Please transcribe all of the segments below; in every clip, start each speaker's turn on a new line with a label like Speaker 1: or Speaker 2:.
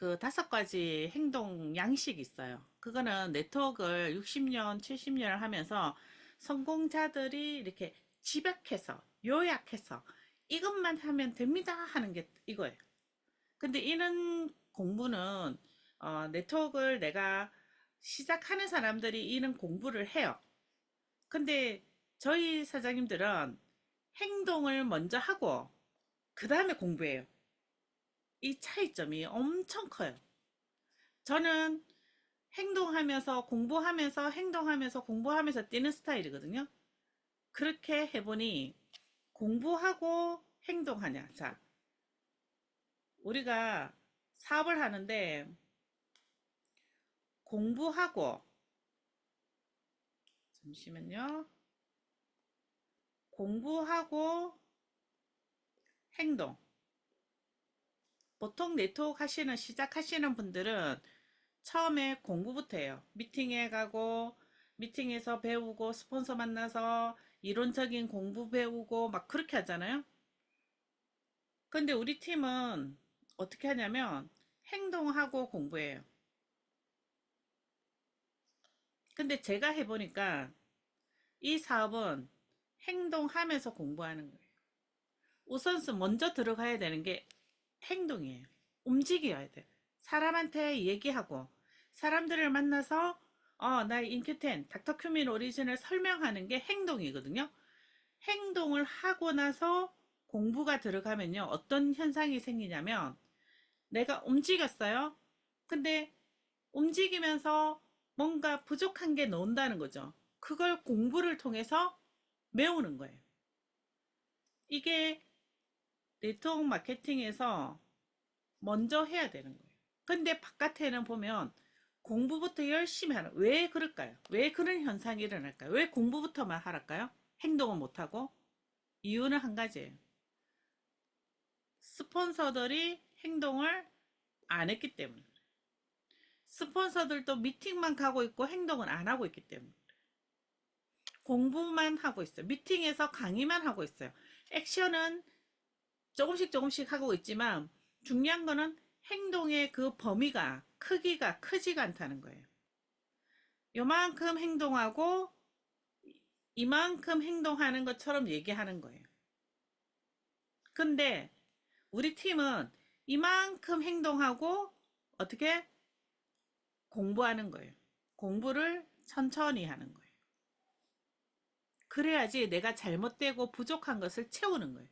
Speaker 1: 그 5가지 행동 양식이 있어요. 그거는 네트워크를 60년, 70년을 하면서 성공자들이 이렇게 집약해서, 요약해서 이것만 하면 됩니다 하는 게 이거예요. 근데 이런 공부는 네트워크를 내가 시작하는 사람들이 이런 공부를 해요. 근데 저희 사장님들은 행동을 먼저 하고 그 다음에 공부해요. 이 차이점이 엄청 커요. 저는 행동하면서 공부하면서 행동하면서 공부하면서 뛰는 스타일이거든요. 그렇게 해보니 공부하고 행동하냐. 자, 우리가 사업을 하는데 공부하고, 잠시만요. 공부하고 행동. 보통 네트워크 하시는, 시작하시는 분들은 처음에 공부부터 해요. 미팅에 가고, 미팅에서 배우고, 스폰서 만나서 이론적인 공부 배우고, 막 그렇게 하잖아요. 근데 우리 팀은 어떻게 하냐면, 행동하고 공부해요. 근데 제가 해보니까 이 사업은 행동하면서 공부하는 거예요. 우선순 먼저 들어가야 되는 게 행동이에요. 움직여야 돼. 사람한테 얘기하고, 사람들을 만나서, 나의 인큐텐, 닥터큐민 오리진을 설명하는 게 행동이거든요. 행동을 하고 나서 공부가 들어가면요. 어떤 현상이 생기냐면, 내가 움직였어요. 근데 움직이면서 뭔가 부족한 게 나온다는 거죠. 그걸 공부를 통해서 메우는 거예요. 이게 네트워크 마케팅에서 먼저 해야 되는 거예요. 근데 바깥에는 보면 공부부터 열심히 하는, 왜 그럴까요? 왜 그런 현상이 일어날까요? 왜 공부부터만 하랄까요? 행동을 못하고? 이유는 한 가지예요. 스폰서들이 행동을 안 했기 때문에. 스폰서들도 미팅만 가고 있고 행동은 안 하고 있기 때문에. 공부만 하고 있어요. 미팅에서 강의만 하고 있어요. 액션은 조금씩 조금씩 하고 있지만 중요한 거는 행동의 그 범위가 크기가 크지가 않다는 거예요. 요만큼 행동하고 이만큼 행동하는 것처럼 얘기하는 거예요. 근데 우리 팀은 이만큼 행동하고 어떻게 공부하는 거예요. 공부를 천천히 하는 거예요. 그래야지 내가 잘못되고 부족한 것을 채우는 거예요.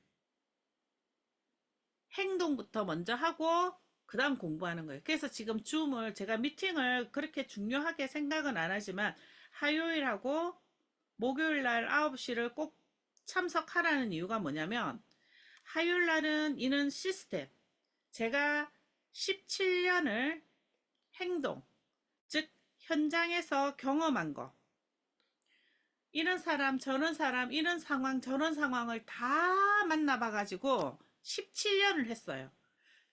Speaker 1: 행동부터 먼저 하고 그 다음 공부하는 거예요. 그래서 지금 줌을 제가 미팅을 그렇게 중요하게 생각은 안 하지만 화요일하고 목요일 날 9시를 꼭 참석하라는 이유가 뭐냐면 화요일 날은 이런 시스템 제가 17년을 행동 즉 현장에서 경험한 거 이런 사람 저런 사람 이런 상황 저런 상황을 다 만나봐가지고 17년을 했어요.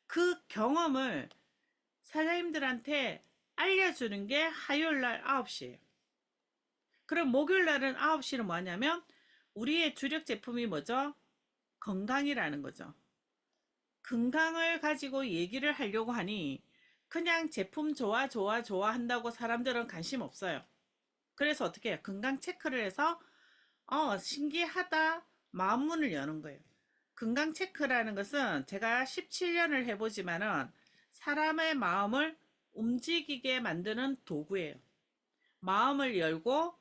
Speaker 1: 그 경험을 사장님들한테 알려주는 게 화요일 날 9시예요. 그럼 목요일 날은 9시는 뭐냐면 우리의 주력 제품이 뭐죠? 건강이라는 거죠. 건강을 가지고 얘기를 하려고 하니 그냥 제품 좋아 좋아 좋아 한다고 사람들은 관심 없어요. 그래서 어떻게 해요? 건강 체크를 해서 신기하다 마음문을 여는 거예요. 건강 체크라는 것은 제가 17년을 해보지만은 사람의 마음을 움직이게 만드는 도구예요. 마음을 열고,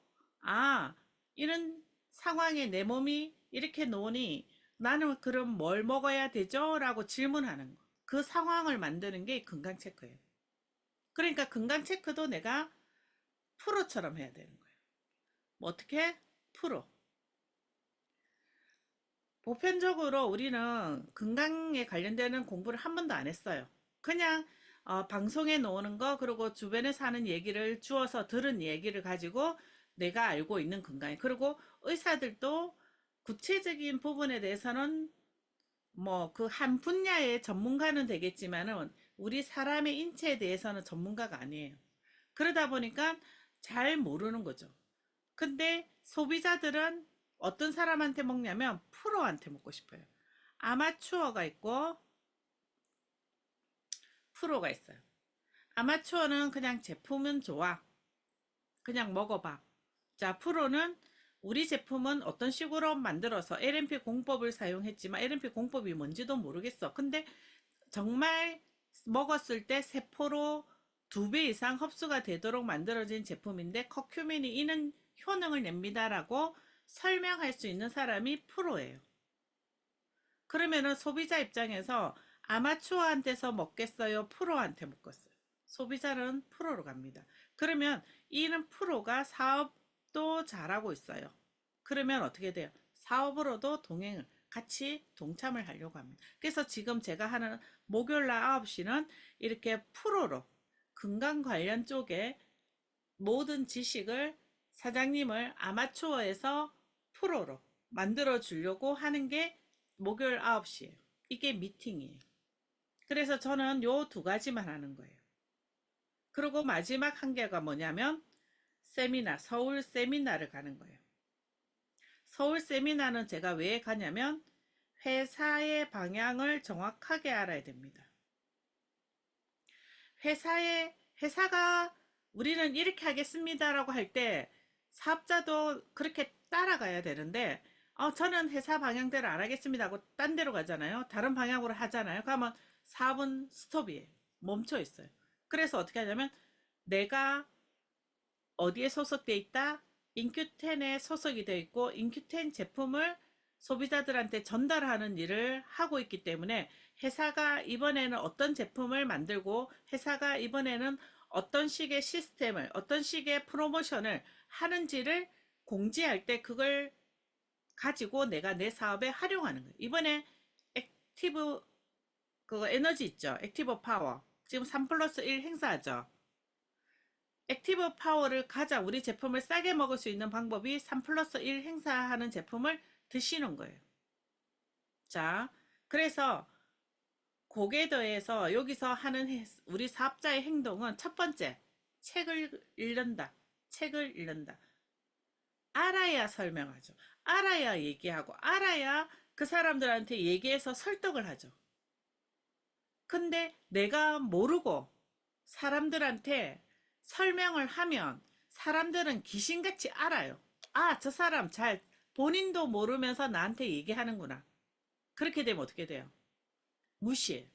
Speaker 1: 이런 상황에 내 몸이 이렇게 노니 나는 그럼 뭘 먹어야 되죠? 라고 질문하는 거. 그 상황을 만드는 게 건강 체크예요. 그러니까 건강 체크도 내가 프로처럼 해야 되는 거예요. 뭐 어떻게? 프로. 보편적으로 우리는 건강에 관련되는 공부를 한 번도 안 했어요. 그냥 방송에 나오는 거 그리고 주변에 사는 얘기를 주워서 들은 얘기를 가지고 내가 알고 있는 건강에 그리고 의사들도 구체적인 부분에 대해서는 뭐 그 한 분야의 전문가는 되겠지만은 우리 사람의 인체에 대해서는 전문가가 아니에요. 그러다 보니까 잘 모르는 거죠. 근데 소비자들은 어떤 사람한테 먹냐면 프로한테 먹고 싶어요. 아마추어가 있고 프로가 있어요. 아마추어는 그냥 제품은 좋아. 그냥 먹어봐. 자, 프로는 우리 제품은 어떤 식으로 만들어서 LMP 공법을 사용했지만 LMP 공법이 뭔지도 모르겠어. 근데 정말 먹었을 때 세포로 2배 이상 흡수가 되도록 만들어진 제품인데 커큐민이 이는 효능을 냅니다라고 설명할 수 있는 사람이 프로예요. 그러면은 소비자 입장에서 아마추어한테서 먹겠어요? 프로한테 먹겠어요? 소비자는 프로로 갑니다. 그러면 이는 프로가 사업도 잘하고 있어요. 그러면 어떻게 돼요? 사업으로도 동행을 같이 동참을 하려고 합니다. 그래서 지금 제가 하는 목요일날 9시는 이렇게 프로로 건강 관련 쪽에 모든 지식을 사장님을 아마추어에서 프로로 만들어 주려고 하는 게 목요일 9시예요. 이게 미팅이에요. 그래서 저는 요 두 가지만 하는 거예요. 그리고 마지막 한 개가 뭐냐면 세미나, 서울 세미나를 가는 거예요. 서울 세미나는 제가 왜 가냐면 회사의 방향을 정확하게 알아야 됩니다. 회사가 우리는 이렇게 하겠습니다라고 할 때 사업자도 그렇게 따라가야 되는데 저는 회사 방향대로 안 하겠습니다 하고 딴 데로 가잖아요. 다른 방향으로 하잖아요. 그러면 사업은 스톱이에요. 멈춰 있어요. 그래서 어떻게 하냐면 내가 어디에 소속돼 있다? 인큐텐에 소속이 되어 있고 인큐텐 제품을 소비자들한테 전달하는 일을 하고 있기 때문에 회사가 이번에는 어떤 제품을 만들고 회사가 이번에는 어떤 식의 시스템을 어떤 식의 프로모션을 하는지를 공지할 때 그걸 가지고 내가 내 사업에 활용하는 거예요. 이번에 액티브 그거 에너지 있죠. 액티브 파워. 지금 3 플러스 1 행사하죠. 액티브 파워를 가자 우리 제품을 싸게 먹을 수 있는 방법이 3 플러스 1 행사하는 제품을 드시는 거예요. 자, 그래서 거기에 더해서 여기서 하는 우리 사업자의 행동은 첫 번째, 책을 읽는다. 책을 읽는다. 알아야 설명하죠. 알아야 얘기하고 알아야 그 사람들한테 얘기해서 설득을 하죠. 근데 내가 모르고 사람들한테 설명을 하면 사람들은 귀신같이 알아요. 아, 저 사람 잘 본인도 모르면서 나한테 얘기하는구나. 그렇게 되면 어떻게 돼요? 무시해요.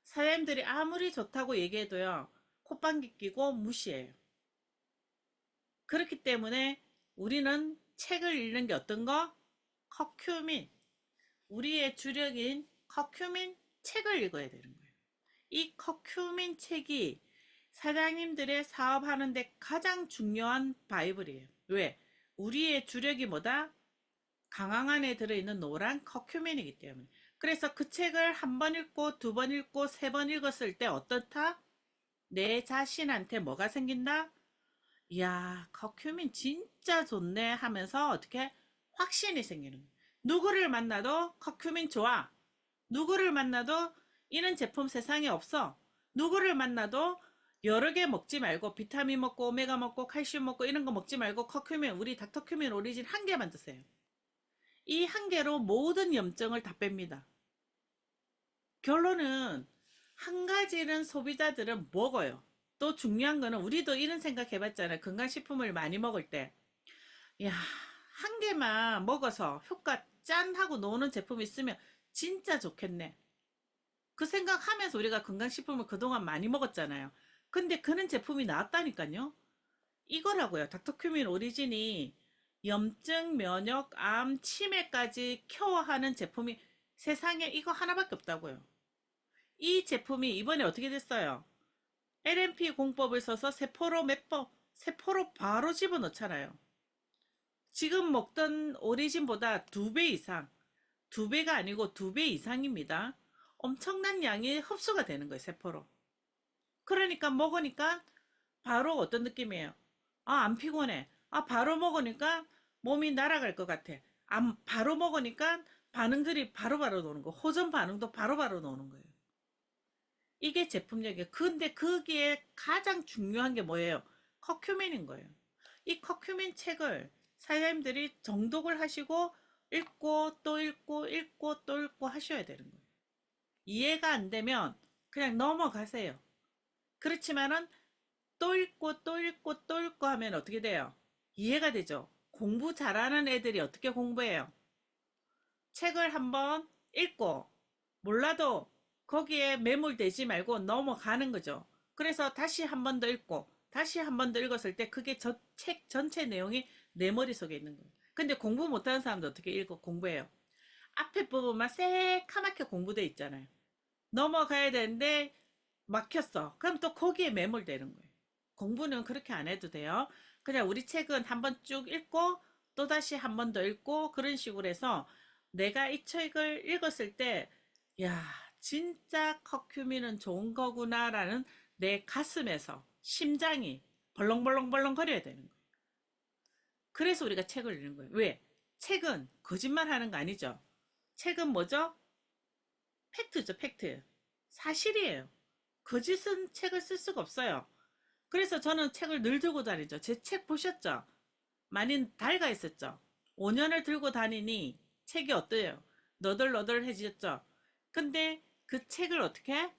Speaker 1: 사람들이 아무리 좋다고 얘기해도요. 콧방귀 끼고 무시해요. 그렇기 때문에 우리는 책을 읽는 게 어떤 거? 커큐민. 우리의 주력인 커큐민 책을 읽어야 되는 거예요. 이 커큐민 책이 사장님들의 사업하는데 가장 중요한 바이블이에요. 왜? 우리의 주력이 뭐다? 강황 안에 들어있는 노란 커큐민이기 때문에. 그래서 그 책을 한 번 읽고 두 번 읽고 세 번 읽었을 때 어떻다? 내 자신한테 뭐가 생긴다? 이야, 커큐민 진짜 좋네 하면서 어떻게 확신이 생기는 거예요. 누구를 만나도 커큐민 좋아. 누구를 만나도 이런 제품 세상에 없어. 누구를 만나도 여러 개 먹지 말고 비타민 먹고 오메가 먹고 칼슘 먹고 이런 거 먹지 말고 커큐민 우리 닥터큐민 오리진 한 개만 드세요. 이 한 개로 모든 염증을 다 뺍니다. 결론은 한 가지는 소비자들은 먹어요. 또 중요한 거는 우리도 이런 생각 해봤잖아요. 건강식품을 많이 먹을 때. 야, 한 개만 먹어서 효과 짠 하고 노는 제품 있으면 진짜 좋겠네. 그 생각하면서 우리가 건강식품을 그동안 많이 먹었잖아요. 근데 그런 제품이 나왔다니까요. 이거라고요. 닥터큐민 오리진이 염증, 면역, 암, 치매까지 케어하는 제품이 세상에 이거 하나밖에 없다고요. 이 제품이 이번에 어떻게 됐어요? LMP 공법을 써서 세포로 바로 집어넣잖아요. 지금 먹던 오리진보다 2배 이상, 2배가 아니고 2배 이상입니다. 엄청난 양이 흡수가 되는 거예요, 세포로. 그러니까 먹으니까 바로 어떤 느낌이에요? 아, 안 피곤해. 아, 바로 먹으니까 몸이 날아갈 것 같아. 바로 먹으니까 반응들이 바로바로 노는 거. 호전 반응도 바로바로 노는 거예요. 이게 제품력이에요. 근데 거기에 가장 중요한 게 뭐예요? 커큐민인 거예요. 이 커큐민 책을 사장님들이 정독을 하시고 읽고 또 읽고 읽고 또 읽고 하셔야 되는 거예요. 이해가 안 되면 그냥 넘어가세요. 그렇지만은 또 읽고 또 읽고 또 읽고 하면 어떻게 돼요? 이해가 되죠? 공부 잘하는 애들이 어떻게 공부해요? 책을 한번 읽고 몰라도 거기에 매몰되지 말고 넘어가는 거죠. 그래서 다시 한 번 더 읽고 다시 한 번 더 읽었을 때 그게 저 책 전체 내용이 내 머릿속에 있는 거예요. 근데 공부 못하는 사람도 어떻게 읽고 공부해요? 앞에 부분만 새카맣게 공부돼 있잖아요. 넘어가야 되는데 막혔어. 그럼 또 거기에 매몰되는 거예요. 공부는 그렇게 안 해도 돼요. 그냥 우리 책은 한번 쭉 읽고 또다시 한 번 더 읽고 그런 식으로 해서 내가 이 책을 읽었을 때, 야, 진짜 커큐민은 좋은 거구나라는 내 가슴에서 심장이 벌렁벌렁벌렁 거려야 되는 거예요. 그래서 우리가 책을 읽는 거예요. 왜? 책은 거짓말 하는 거 아니죠. 책은 뭐죠? 팩트죠, 팩트. 사실이에요. 거짓은 책을 쓸 수가 없어요. 그래서 저는 책을 늘 들고 다니죠. 제 책 보셨죠? 많이 낡아 있었죠? 5년을 들고 다니니 책이 어때요? 너덜너덜해졌죠? 근데 그 책을 어떻게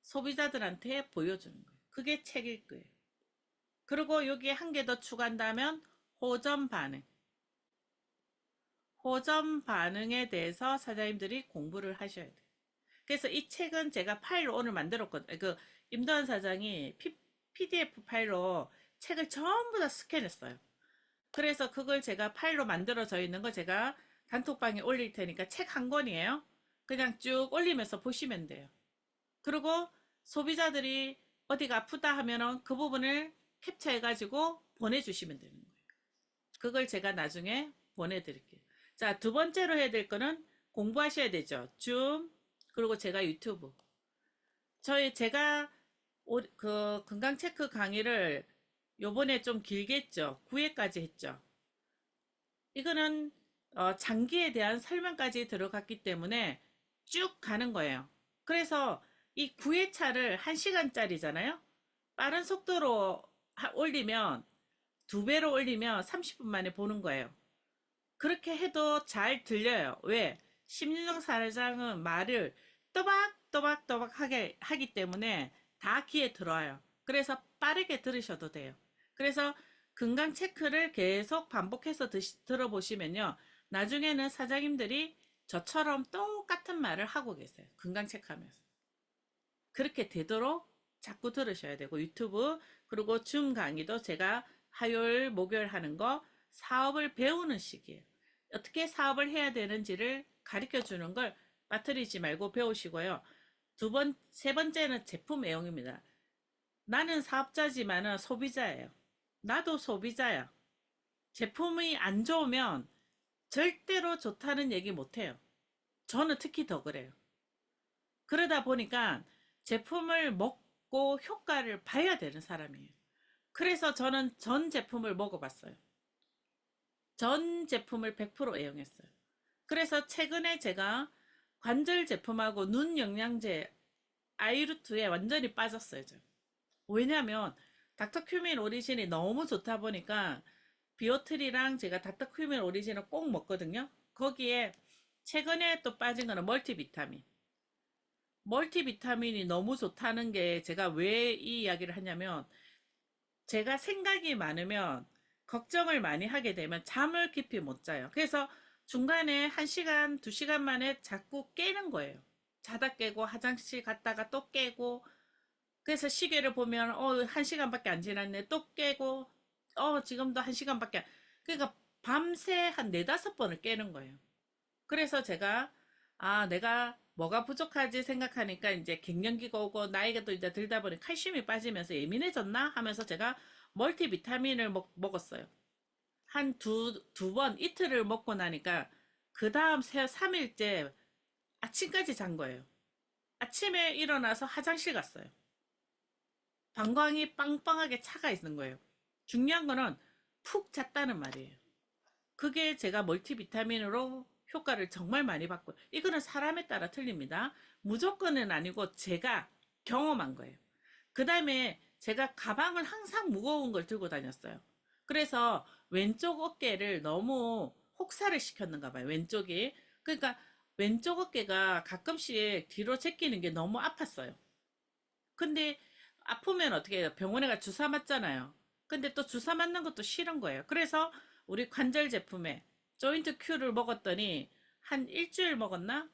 Speaker 1: 소비자들한테 보여주는 거예요. 그게 책일 거예요. 그리고 여기에 한 개 더 추가한다면 호전 반응. 호전 반응에 대해서 사장님들이 공부를 하셔야 돼요. 그래서 이 책은 제가 파일로 오늘 만들었거든요. 그 임도환 사장이 PDF 파일로 책을 전부 다 스캔했어요. 그래서 그걸 제가 파일로 만들어져 있는 거 제가 단톡방에 올릴 테니까 책 한 권이에요. 그냥 쭉 올리면서 보시면 돼요. 그리고 소비자들이 어디가 아프다 하면은 그 부분을 캡처해가지고 보내주시면 되는 거예요. 그걸 제가 나중에 보내드릴게요. 자, 두 번째로 해야 될 거는 공부하셔야 되죠. 줌, 그리고 제가 유튜브. 제가 그 건강 체크 강의를 요번에 좀 길게 했죠. 9회까지 했죠. 이거는 장기에 대한 설명까지 들어갔기 때문에 쭉 가는 거예요. 그래서 이 9회차를 1시간짜리잖아요. 빠른 속도로 올리면 2배로 올리면 30분 만에 보는 거예요. 그렇게 해도 잘 들려요. 왜? 심리적 사회자는 말을 또박또박또박 하기 때문에 다 귀에 들어와요. 그래서 빠르게 들으셔도 돼요. 그래서 건강 체크를 계속 반복해서 들어보시면요. 나중에는 사장님들이 저처럼 똑같은 말을 하고 계세요. 건강 체크하면서. 그렇게 되도록 자꾸 들으셔야 되고 유튜브 그리고 줌 강의도 제가 화요일 목요일 하는 거 사업을 배우는 시기예요. 어떻게 사업을 해야 되는지를 가르쳐 주는 걸 빠뜨리지 말고 배우시고요. 세 번째는 제품 애용입니다. 나는 사업자지만은 소비자예요. 나도 소비자야. 제품이 안 좋으면 절대로 좋다는 얘기 못 해요. 저는 특히 더 그래요. 그러다 보니까 제품을 먹고 효과를 봐야 되는 사람이에요. 그래서 저는 전 제품을 먹어봤어요. 전 제품을 100% 애용했어요. 그래서 최근에 제가 관절 제품하고 눈 영양제 아이루트에 완전히 빠졌어요. 왜냐하면 닥터큐민 오리진이 너무 좋다 보니까 비오틀이랑 제가 닥터큐민 오리진을 꼭 먹거든요. 거기에 최근에 또 빠진 거는 멀티비타민. 멀티비타민이 너무 좋다는 게 제가 왜 이 이야기를 하냐면 제가 생각이 많으면 걱정을 많이 하게 되면 잠을 깊이 못 자요. 그래서 중간에 1시간, 2시간 만에 자꾸 깨는 거예요. 자다 깨고 화장실 갔다가 또 깨고 그래서 시계를 보면 1시간밖에 안 지났네. 또 깨고 지금도 1시간밖에 그러니까 밤새 한 네다섯 번을 깨는 거예요. 그래서 제가 내가 뭐가 부족하지 생각하니까 이제 갱년기가 오고 나이가 또 이제 들다 보니 칼슘이 빠지면서 예민해졌나 하면서 제가 멀티비타민을 먹었어요. 한 두 번 이틀을 먹고 나니까 그 다음 3일째 아침까지 잔 거예요. 아침에 일어나서 화장실 갔어요. 방광이 빵빵하게 차가 있는 거예요. 중요한 거는 푹 잤다는 말이에요. 그게 제가 멀티비타민으로 효과를 정말 많이 받고 이거는 사람에 따라 틀립니다. 무조건은 아니고 제가 경험한 거예요. 그 다음에 제가 가방을 항상 무거운 걸 들고 다녔어요. 그래서 왼쪽 어깨를 너무 혹사를 시켰는가 봐요. 왼쪽이. 그러니까 왼쪽 어깨가 가끔씩 뒤로 제끼는 게 너무 아팠어요. 근데 아프면 어떻게 해요? 병원에 가 주사 맞잖아요. 근데 또 주사 맞는 것도 싫은 거예요. 그래서 우리 관절 제품에 조인트 큐를 먹었더니 한 일주일 먹었나?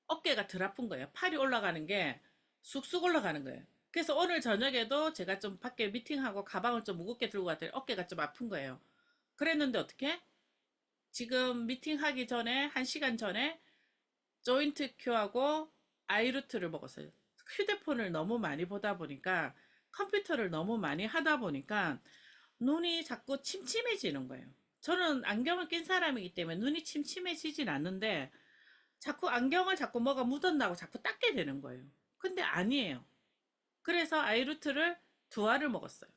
Speaker 1: 어깨가 덜 아픈 거예요. 팔이 올라가는 게 쑥쑥 올라가는 거예요. 그래서 오늘 저녁에도 제가 좀 밖에 미팅하고 가방을 좀 무겁게 들고 갔더니 어깨가 좀 아픈 거예요. 그랬는데 어떻게? 지금 미팅하기 전에, 한 시간 전에 조인트 큐하고 아이루트를 먹었어요. 휴대폰을 너무 많이 보다 보니까 컴퓨터를 너무 많이 하다 보니까 눈이 자꾸 침침해지는 거예요. 저는 안경을 낀 사람이기 때문에 눈이 침침해지진 않는데 자꾸 안경을 자꾸 뭐가 묻었나고 자꾸 닦게 되는 거예요. 근데 아니에요. 그래서 아이루트를 두 알을 먹었어요.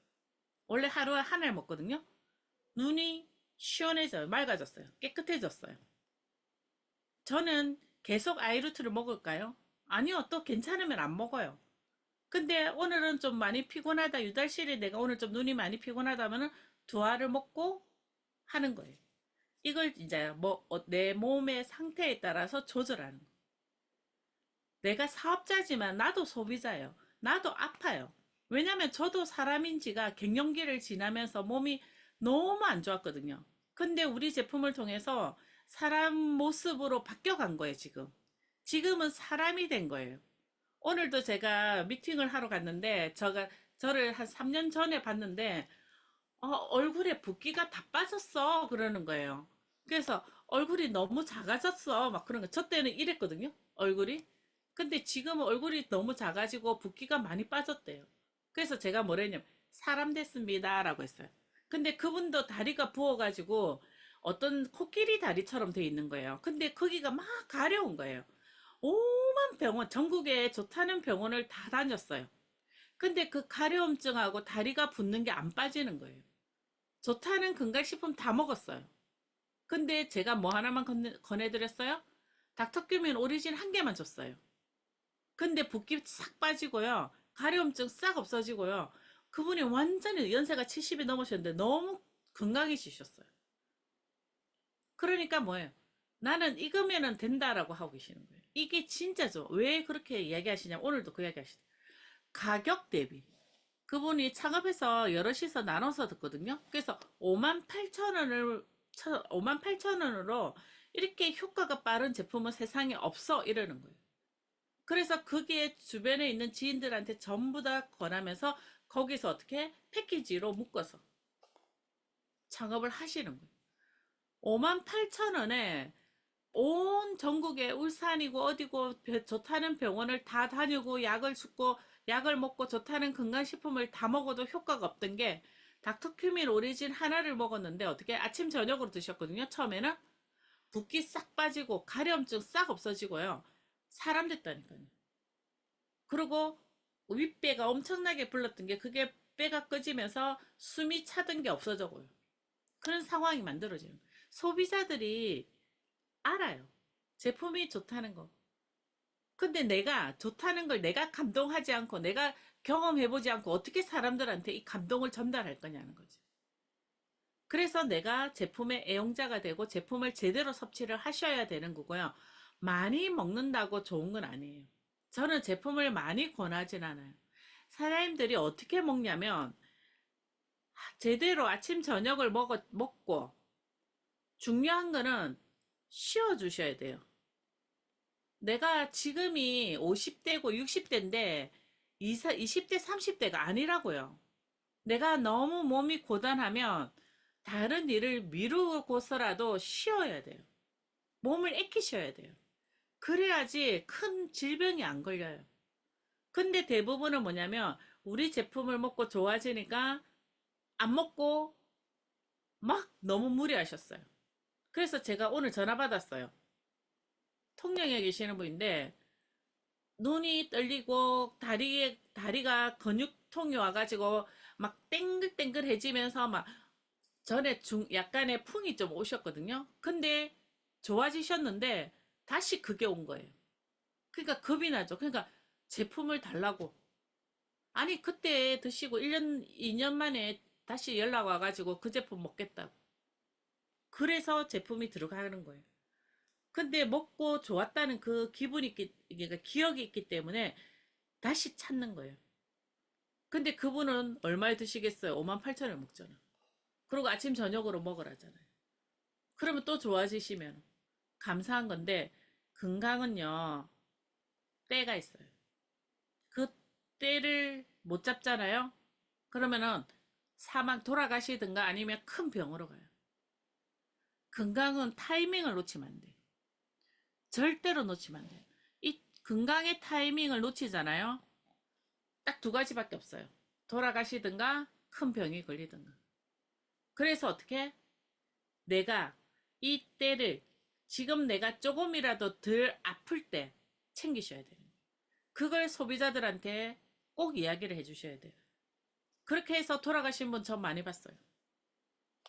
Speaker 1: 원래 하루에 한 알 먹거든요. 눈이 시원해져요. 맑아졌어요. 깨끗해졌어요. 저는 계속 아이루트를 먹을까요? 아니요. 또 괜찮으면 안 먹어요. 근데 오늘은 좀 많이 피곤하다. 유달실이 내가 오늘 좀 눈이 많이 피곤하다면은 두 알을 먹고 하는 거예요. 이걸 이제 뭐 내 몸의 상태에 따라서 조절하는 거예요. 내가 사업자지만 나도 소비자예요. 나도 아파요. 왜냐면 저도 사람인지가 갱년기를 지나면서 몸이 너무 안 좋았거든요. 근데 우리 제품을 통해서 사람 모습으로 바뀌어간 거예요, 지금. 지금은 사람이 된 거예요. 오늘도 제가 미팅을 하러 갔는데, 저를 한 3년 전에 봤는데, 얼굴에 붓기가 다 빠졌어. 그러는 거예요. 그래서 얼굴이 너무 작아졌어. 막 그런 거. 저 때는 이랬거든요. 얼굴이. 근데 지금은 얼굴이 너무 작아지고 붓기가 많이 빠졌대요. 그래서 제가 뭐랬냐면, 사람 됐습니다. 라고 했어요. 근데 그분도 다리가 부어가지고 어떤 코끼리 다리처럼 돼 있는 거예요. 근데 거기가 막 가려운 거예요. 오만 병원, 전국에 좋다는 병원을 다 다녔어요. 근데 그 가려움증하고 다리가 붓는 게 안 빠지는 거예요. 좋다는 건강식품 다 먹었어요. 근데 제가 뭐 하나만 권해드렸어요? 닥터큐민 오리진 한 개만 줬어요. 근데 붓기 싹 빠지고요. 가려움증 싹 없어지고요. 그분이 완전히 연세가 70이 넘으셨는데 너무 건강해지셨어요. 그러니까 뭐예요? 나는 이거면은 된다라고 하고 계시는 거예요. 이게 진짜죠. 왜 그렇게 이야기하시냐면 오늘도 그 이야기 하시죠. 가격 대비. 그분이 창업해서 여럿이서 나눠서 듣거든요. 그래서 5만 8천 원을 5만 8천 원으로 이렇게 효과가 빠른 제품은 세상에 없어 이러는 거예요. 그래서 그게 주변에 있는 지인들한테 전부 다 권하면서 거기서 어떻게 패키지로 묶어서 창업을 하시는 거예요. 5만 8천 원에 온 전국에 울산이고 어디고 좋다는 병원을 다 다니고 약을 죽고 약을 먹고 좋다는 건강식품을 다 먹어도 효과가 없던 게 닥터큐민 오리진 하나를 먹었는데 어떻게 아침 저녁으로 드셨거든요. 처음에는 붓기 싹 빠지고 가려움증 싹 없어지고요. 사람 됐다니까요. 그리고 윗배가 엄청나게 불렀던 게 그게 배가 꺼지면서 숨이 차던 게 없어져고요. 그런 상황이 만들어져요. 소비자들이 알아요. 제품이 좋다는 거. 근데 내가 좋다는 걸 내가 감동하지 않고 내가 경험해보지 않고 어떻게 사람들한테 이 감동을 전달할 거냐는 거지. 그래서 내가 제품의 애용자가 되고 제품을 제대로 섭취를 하셔야 되는 거고요. 많이 먹는다고 좋은 건 아니에요. 저는 제품을 많이 권하진 않아요. 사장님들이 어떻게 먹냐면 제대로 아침 저녁을 먹고 중요한 거는 쉬어 주셔야 돼요. 내가 지금이 50대고 60대인데 20대, 30대가 아니라고요. 내가 너무 몸이 고단하면 다른 일을 미루고서라도 쉬어야 돼요. 몸을 익히셔야 돼요. 그래야지 큰 질병이 안 걸려요. 근데 대부분은 뭐냐면 우리 제품을 먹고 좋아지니까 안 먹고 막 너무 무리하셨어요. 그래서 제가 오늘 전화 받았어요. 통영에 계시는 분인데 눈이 떨리고 다리가 근육통이 와가지고 막 땡글땡글해지면서 막 전에 약간의 풍이 좀 오셨거든요. 근데 좋아지셨는데 다시 그게 온 거예요. 그러니까 겁이 나죠. 그러니까 제품을 달라고. 아니 그때 드시고 1년, 2년 만에 다시 연락 와가지고 그 제품 먹겠다고. 그래서 제품이 들어가는 거예요. 근데 먹고 좋았다는 그 기분이 그러니까 기억이 있기 때문에 다시 찾는 거예요. 근데 그분은 얼마에 드시겠어요? 5만 8천 원 먹잖아. 그리고 아침 저녁으로 먹으라잖아요. 그러면 또 좋아지시면 감사한 건데, 건강은요 때가 있어요. 그 때를 못 잡잖아요. 그러면은 사망 돌아가시든가 아니면 큰 병으로 가요. 건강은 타이밍을 놓치면 안 돼. 절대로 놓치면 안 돼요. 이 건강의 타이밍을 놓치잖아요. 딱 두 가지밖에 없어요. 돌아가시든가 큰 병이 걸리든가. 그래서 어떻게 내가 이 때를 지금 내가 조금이라도 덜 아플 때 챙기셔야 돼요. 그걸 소비자들한테 꼭 이야기를 해주셔야 돼요. 그렇게 해서 돌아가신 분 전 많이 봤어요.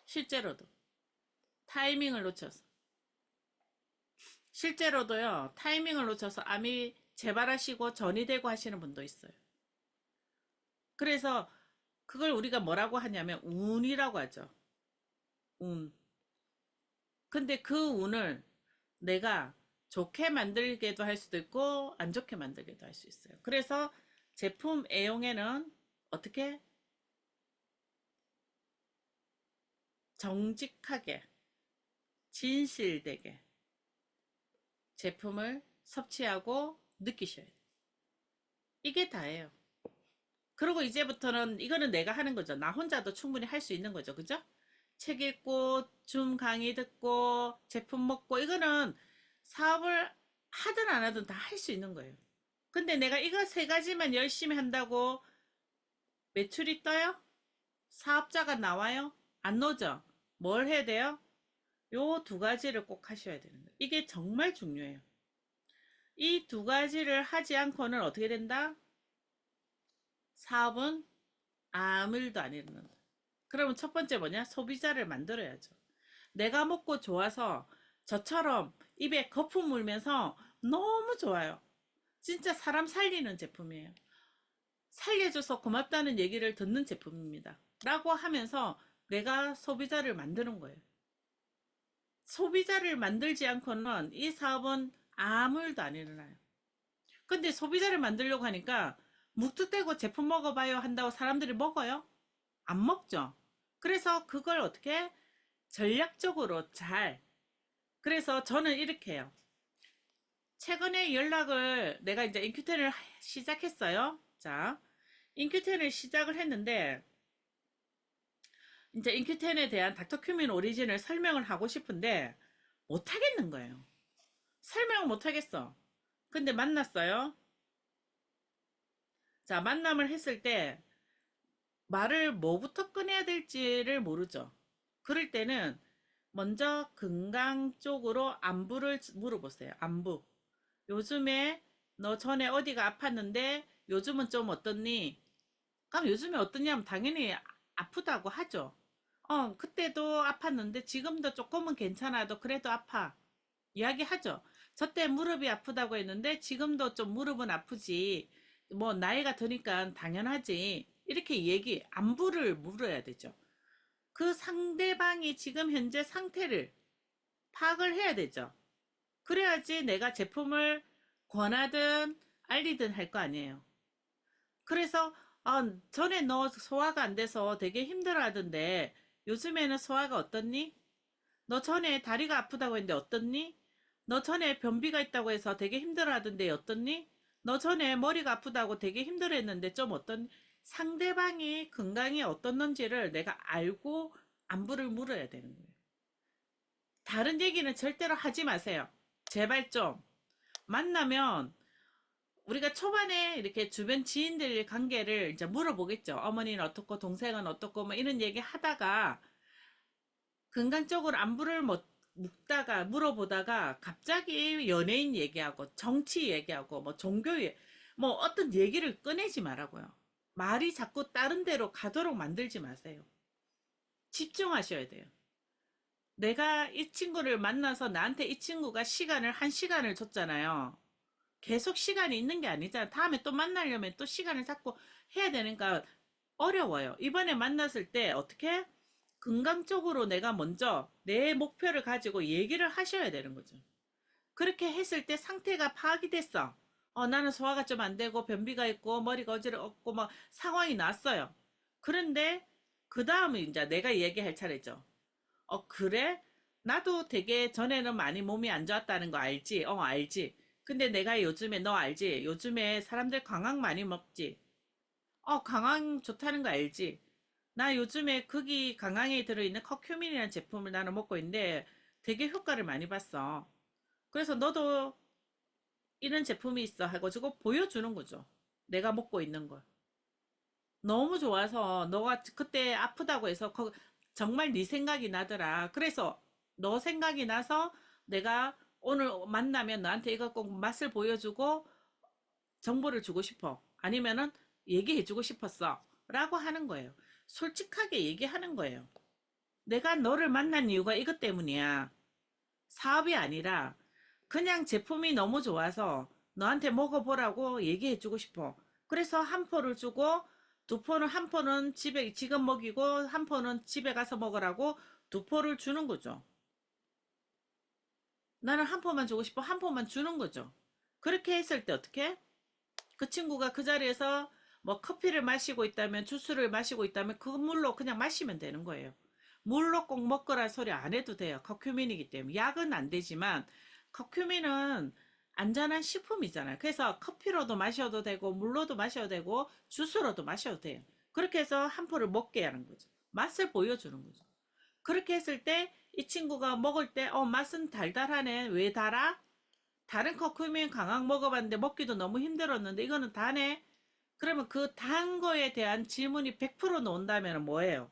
Speaker 1: 실제로도. 타이밍을 놓쳐서. 실제로도요, 타이밍을 놓쳐서 암이 재발하시고 전이 되고 하시는 분도 있어요. 그래서 그걸 우리가 뭐라고 하냐면 운이라고 하죠. 운. 근데 그 운을 내가 좋게 만들게도 할 수도 있고 안 좋게 만들게도 할 수 있어요. 그래서 제품 애용에는 어떻게 정직하게 진실되게 제품을 섭취하고 느끼셔야 돼요. 이게 다예요. 그리고 이제부터는 이거는 내가 하는 거죠. 나 혼자도 충분히 할 수 있는 거죠. 그죠? 책 읽고 줌 강의 듣고 제품 먹고 이거는 사업을 하든 안 하든 다 할 수 있는 거예요. 근데 내가 이거 세 가지만 열심히 한다고 매출이 떠요? 사업자가 나와요? 안 나오죠? 뭘 해야 돼요? 요 두 가지를 꼭 하셔야 되는 거예요. 이게 정말 중요해요. 이 두 가지를 하지 않고는 어떻게 된다? 사업은 아무 일도 안 일어난다. 그러면 첫 번째 뭐냐? 소비자를 만들어야죠. 내가 먹고 좋아서 저처럼 입에 거품 물면서 너무 좋아요. 진짜 사람 살리는 제품이에요. 살려줘서 고맙다는 얘기를 듣는 제품입니다. 라고 하면서 내가 소비자를 만드는 거예요. 소비자를 만들지 않고는 이 사업은 아무 일도 안 일어나요. 근데 소비자를 만들려고 하니까 묵뚝대고 제품 먹어봐요 한다고 사람들이 먹어요? 안 먹죠. 그래서 그걸 어떻게 전략적으로 잘. 그래서 저는 이렇게 해요. 최근에 연락을 내가 이제 인큐텐을 시작했어요. 자, 인큐텐을 시작을 했는데 이제 인큐텐에 대한 닥터큐민 오리진을 설명을 하고 싶은데 못 하겠는 거예요. 설명을 못 하겠어. 근데 만났어요. 자, 만남을 했을 때 말을 뭐부터 꺼내야 될지를 모르죠. 그럴 때는 먼저 건강 쪽으로 안부를 물어보세요. 안부. 요즘에 너 전에 어디가 아팠는데 요즘은 좀 어떻니? 그럼 요즘에 어떠냐 하면 당연히 아프다고 하죠. 그때도 아팠는데 지금도 조금은 괜찮아도 그래도 아파. 이야기하죠. 저때 무릎이 아프다고 했는데 지금도 좀 무릎은 아프지. 뭐 나이가 드니까 당연하지. 이렇게 안부를 물어야 되죠. 그 상대방이 지금 현재 상태를 파악을 해야 되죠. 그래야지 내가 제품을 권하든 알리든 할 거 아니에요. 그래서 전에 너 소화가 안 돼서 되게 힘들어 하던데 요즘에는 소화가 어떻니? 너 전에 다리가 아프다고 했는데 어떻니? 너 전에 변비가 있다고 해서 되게 힘들어 하던데 어떻니? 너 전에 머리가 아프다고 되게 힘들어 했는데 좀 어떤 상대방이 건강이 어떻는지를 내가 알고 안부를 물어야 되는 거예요. 다른 얘기는 절대로 하지 마세요. 제발 좀. 만나면 우리가 초반에 이렇게 주변 지인들 관계를 이제 물어보겠죠. 어머니는 어떻고 동생은 어떻고 뭐 이런 얘기 하다가 건강적으로 안부를 묻다가 물어보다가 갑자기 연예인 얘기하고 정치 얘기하고 뭐 뭐 어떤 얘기를 꺼내지 말라고요. 말이 자꾸 다른 데로 가도록 만들지 마세요. 집중하셔야 돼요. 내가 이 친구를 만나서 나한테 이 친구가 한 시간을 줬잖아요. 계속 시간이 있는 게 아니잖아. 다음에 또 만나려면 또 시간을 잡고 해야 되니까 어려워요. 이번에 만났을 때 어떻게 건강적으로 내가 먼저 내 목표를 가지고 얘기를 하셔야 되는 거죠. 그렇게 했을 때 상태가 파악이 됐어. 나는 소화가 좀 안 되고 변비가 있고 머리가 어지럽고 뭐 상황이 났어요. 그런데 그 다음에 이제 내가 얘기할 차례죠. 그래? 나도 되게 전에는 많이 몸이 안 좋았다는 거 알지? 알지. 근데 내가 요즘에 너 알지? 요즘에 사람들 강황 많이 먹지? 강황 좋다는 거 알지? 나 요즘에 거기 강황에 들어있는 커큐민이라는 제품을 나는 먹고 있는데 되게 효과를 많이 봤어. 그래서 너도 이런 제품이 있어 해가지고 보여주는 거죠. 내가 먹고 있는 걸. 너무 좋아서 너가 그때 아프다고 해서 정말 네 생각이 나더라. 그래서 너 생각이 나서 내가 오늘 만나면 너한테 이거 꼭 맛을 보여주고 정보를 주고 싶어. 아니면은 얘기해주고 싶었어. 라고 하는 거예요. 솔직하게 얘기하는 거예요. 내가 너를 만난 이유가 이것 때문이야. 사업이 아니라 그냥 제품이 너무 좋아서 너한테 먹어보라고 얘기해주고 싶어. 그래서 한 포를 주고 두 포는 한 포는 집에 지금 먹이고 한 포는 집에 가서 먹으라고 두 포를 주는 거죠. 나는 한 포만 주고 싶어 한 포만 주는 거죠. 그렇게 했을 때 어떻게? 그 친구가 그 자리에서 뭐 커피를 마시고 있다면 주스를 마시고 있다면 그 물로 그냥 마시면 되는 거예요. 물로 꼭 먹거라 소리 안 해도 돼요. 커큐민이기 때문에. 약은 안 되지만 커큐민은 안전한 식품이잖아요. 그래서 커피로도 마셔도 되고 물로도 마셔도 되고 주스로도 마셔도 돼요. 그렇게 해서 한 포를 먹게 하는 거죠. 맛을 보여주는 거죠. 그렇게 했을 때 이 친구가 먹을 때 맛은 달달하네. 왜 달아? 다른 커큐민 강황 먹어봤는데 먹기도 너무 힘들었는데 이거는 다네. 그러면 그 단 거에 대한 질문이 100% 나온다면 뭐예요?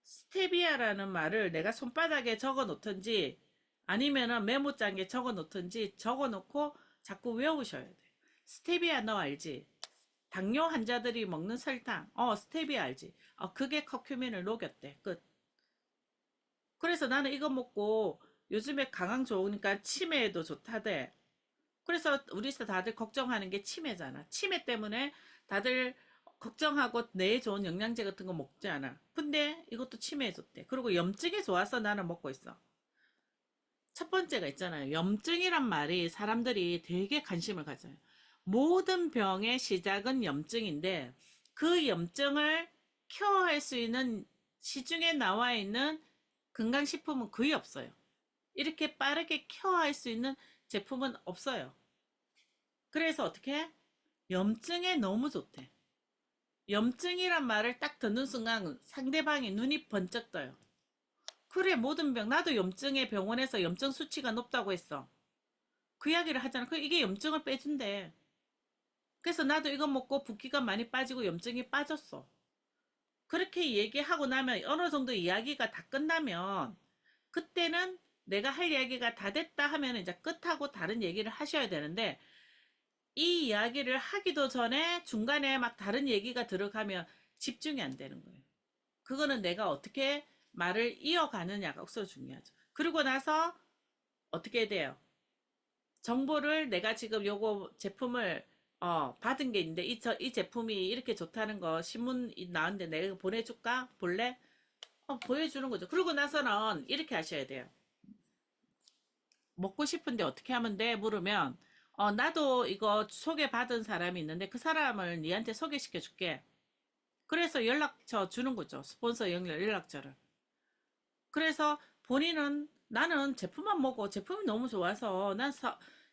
Speaker 1: 스테비아라는 말을 내가 손바닥에 적어 놓든지 아니면은 메모장에 적어 놓든지 적어 놓고 자꾸 외우셔야 돼요. 스테비아 너 알지? 당뇨 환자들이 먹는 설탕. 스테비아 알지? 그게 커큐민을 녹였대. 끝. 그래서 나는 이거 먹고 요즘에 강황 좋으니까 치매에도 좋다대. 그래서 우리서 다들 걱정하는 게 치매잖아. 치매 때문에 다들 걱정하고 뇌에 좋은 영양제 같은 거 먹지 않아. 근데 이것도 치매에 좋대. 그리고 염증에 좋아서 나는 먹고 있어. 첫 번째가 있잖아요. 염증이란 말이 사람들이 되게 관심을 가져요. 모든 병의 시작은 염증인데 그 염증을 케어할 수 있는 시중에 나와 있는 건강식품은 거의 없어요. 이렇게 빠르게 케어할 수 있는 제품은 없어요. 그래서 어떻게? 염증에 너무 좋대. 염증이란 말을 딱 듣는 순간 상대방이 눈이 번쩍 떠요. 그래, 모든 병. 나도 염증에 병원에서 염증 수치가 높다고 했어. 그 이야기를 하잖아. 이게 염증을 빼준대. 그래서 나도 이거 먹고 붓기가 많이 빠지고 염증이 빠졌어. 그렇게 얘기하고 나면 어느 정도 이야기가 다 끝나면 그때는 내가 할 이야기가 다 됐다 하면 이제 끝하고 다른 얘기를 하셔야 되는데 이 이야기를 하기도 전에 중간에 막 다른 얘기가 들어가면 집중이 안 되는 거예요. 그거는 내가 어떻게 말을 이어가느냐가 없어 중요하죠. 그리고 나서 어떻게 돼요? 정보를 내가 지금 요거 제품을 받은 게 있는데 이 제품이 이렇게 좋다는 거 신문 나왔는데 내가 보내줄까? 볼래? 보여주는 거죠. 그러고 나서는 이렇게 하셔야 돼요. 먹고 싶은데 어떻게 하면 돼? 물으면 나도 이거 소개받은 사람이 있는데 그 사람을 니한테 소개시켜 줄게. 그래서 연락처 주는 거죠. 스폰서 연락처를. 그래서 본인은 나는 제품만 먹어. 제품이 너무 좋아서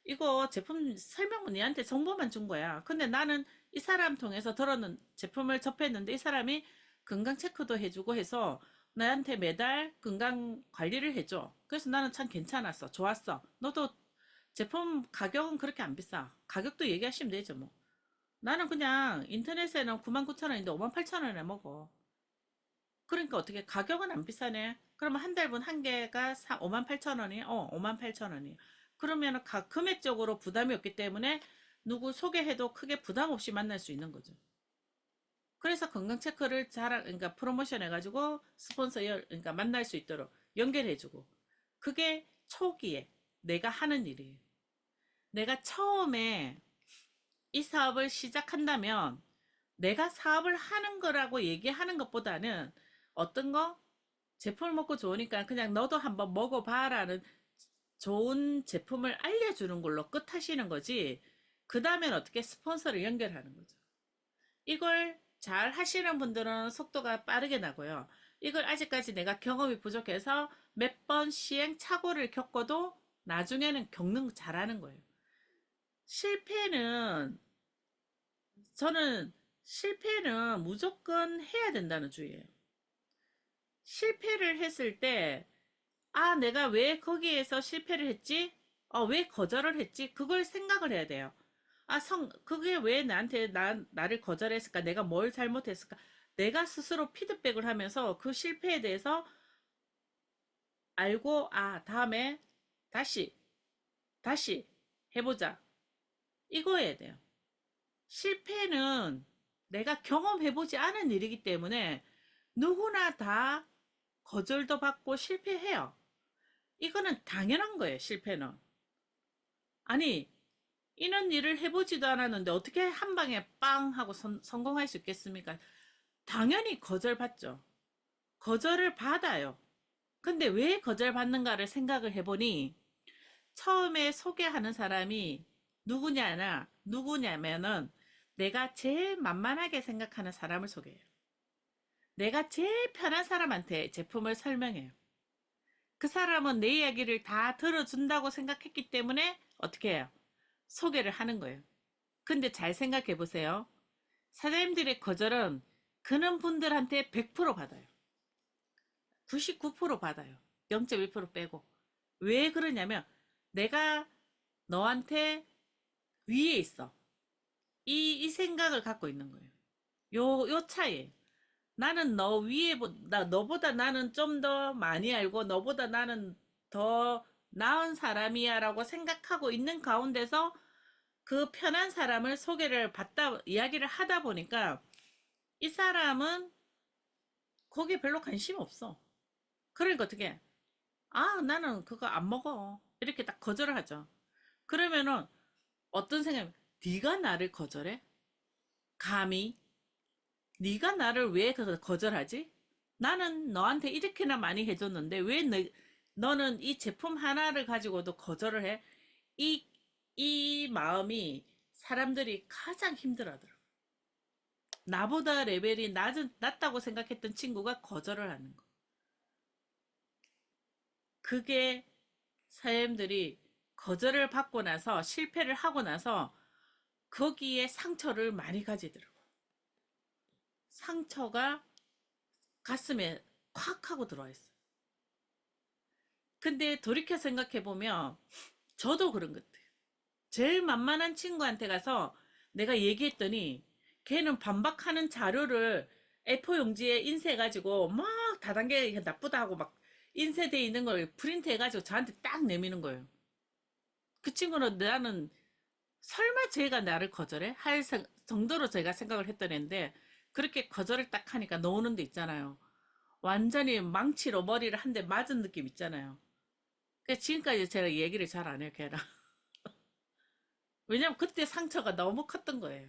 Speaker 1: 이거 제품 설명은 니한테 정보만 준 거야. 근데 나는 이 사람 통해서 들었는 제품을 접했는데 이 사람이 건강 체크도 해주고 해서 나한테 매달 건강 관리를 해줘. 그래서 나는 참 괜찮았어. 좋았어. 너도 제품 가격은 그렇게 안 비싸. 가격도 얘기하시면 되죠, 뭐. 나는 그냥 인터넷에는 99,000원인데 58,000원에 먹어. 그러니까 어떻게 가격은 안 비싸네. 그러면 한 달분 한 개가 58,000원이? 58,000원이. 그러면 금액적으로 부담이 없기 때문에 누구 소개해도 크게 부담 없이 만날 수 있는 거죠. 그래서 건강 체크를 그러니까 프로모션 해가지고 그러니까 만날 수 있도록 연결해주고. 그게 초기에 내가 하는 일이에요. 내가 처음에 이 사업을 시작한다면 내가 사업을 하는 거라고 얘기하는 것보다는 어떤 거? 제품을 먹고 좋으니까 그냥 너도 한번 먹어봐라는 좋은 제품을 알려주는 걸로 끝하시는 거지. 그 다음엔 어떻게 스폰서를 연결하는 거죠. 이걸 잘 하시는 분들은 속도가 빠르게 나고요. 이걸 아직까지 내가 경험이 부족해서 몇 번 시행착오를 겪어도 나중에는 겪는 잘하는 거예요. 실패는 저는 실패는 무조건 해야 된다는 주의예요. 실패를 했을 때, 아, 내가 왜 거기에서 실패를 했지? 왜 거절을 했지? 그걸 생각을 해야 돼요. 그게 왜 나를 거절했을까? 내가 뭘 잘못했을까? 내가 스스로 피드백을 하면서 그 실패에 대해서 알고, 다음에 다시, 다시 해보자. 이거 해야 돼요. 실패는 내가 경험해보지 않은 일이기 때문에 누구나 다 거절도 받고 실패해요. 이거는 당연한 거예요, 실패는. 아니, 이런 일을 해보지도 않았는데 어떻게 한 방에 빵 하고 성공할 수 있겠습니까? 당연히 거절받죠. 거절을 받아요. 근데 왜 거절받는가를 생각을 해보니 처음에 소개하는 사람이 누구냐면은 내가 제일 만만하게 생각하는 사람을 소개해요. 내가 제일 편한 사람한테 제품을 설명해요. 그 사람은 내 이야기를 다 들어준다고 생각했기 때문에 어떻게 해요? 소개를 하는 거예요. 근데 잘 생각해 보세요. 사장님들의 거절은 그런 분들한테 100% 받아요. 99% 받아요. 0.1% 빼고. 왜 그러냐면 내가 너한테 위에 있어. 이 생각을 갖고 있는 거예요. 요 차이. 나는 너보다 나는 좀 더 많이 알고 너보다 나는 더 나은 사람이야 라고 생각하고 있는 가운데서 그 편한 사람을 이야기를 하다 보니까 이 사람은 거기에 별로 관심 없어. 그러니까 어떻게 해? 나는 그거 안 먹어. 이렇게 딱 거절을 하죠. 그러면은 어떤 생각이 네가 나를 거절해? 감히? 네가 나를 왜 거절하지? 나는 너한테 이렇게나 많이 해줬는데 왜 너는 이 제품 하나를 가지고도 거절을 해? 이, 이 마음이 사람들이 가장 힘들어하더라고. 나보다 레벨이 낮다고 생각했던 친구가 거절을 하는 거. 그게 사람들이 거절을 받고 나서 실패를 하고 나서 거기에 상처를 많이 가지더라고. 상처가 가슴에 콱 하고 들어와 있어. 근데 돌이켜 생각해 보면 저도 그런 것 같아요. 제일 만만한 친구한테 가서 내가 얘기했더니 걔는 반박하는 자료를 A4 용지에 인쇄해가지고 막 다단계 나쁘다 하고 막 인쇄돼 있는 걸 프린트 해가지고 저한테 딱 내미는 거예요. 그 친구는 나는 설마 쟤가 나를 거절해? 정도로 제가 생각을 했던 애인데 그렇게 거절을 딱 하니까 노는 데 있잖아요. 완전히 망치로 머리를 한 대 맞은 느낌 있잖아요. 그래서 지금까지 제가 얘기를 잘 안 해요, 걔랑. 왜냐면 그때 상처가 너무 컸던 거예요.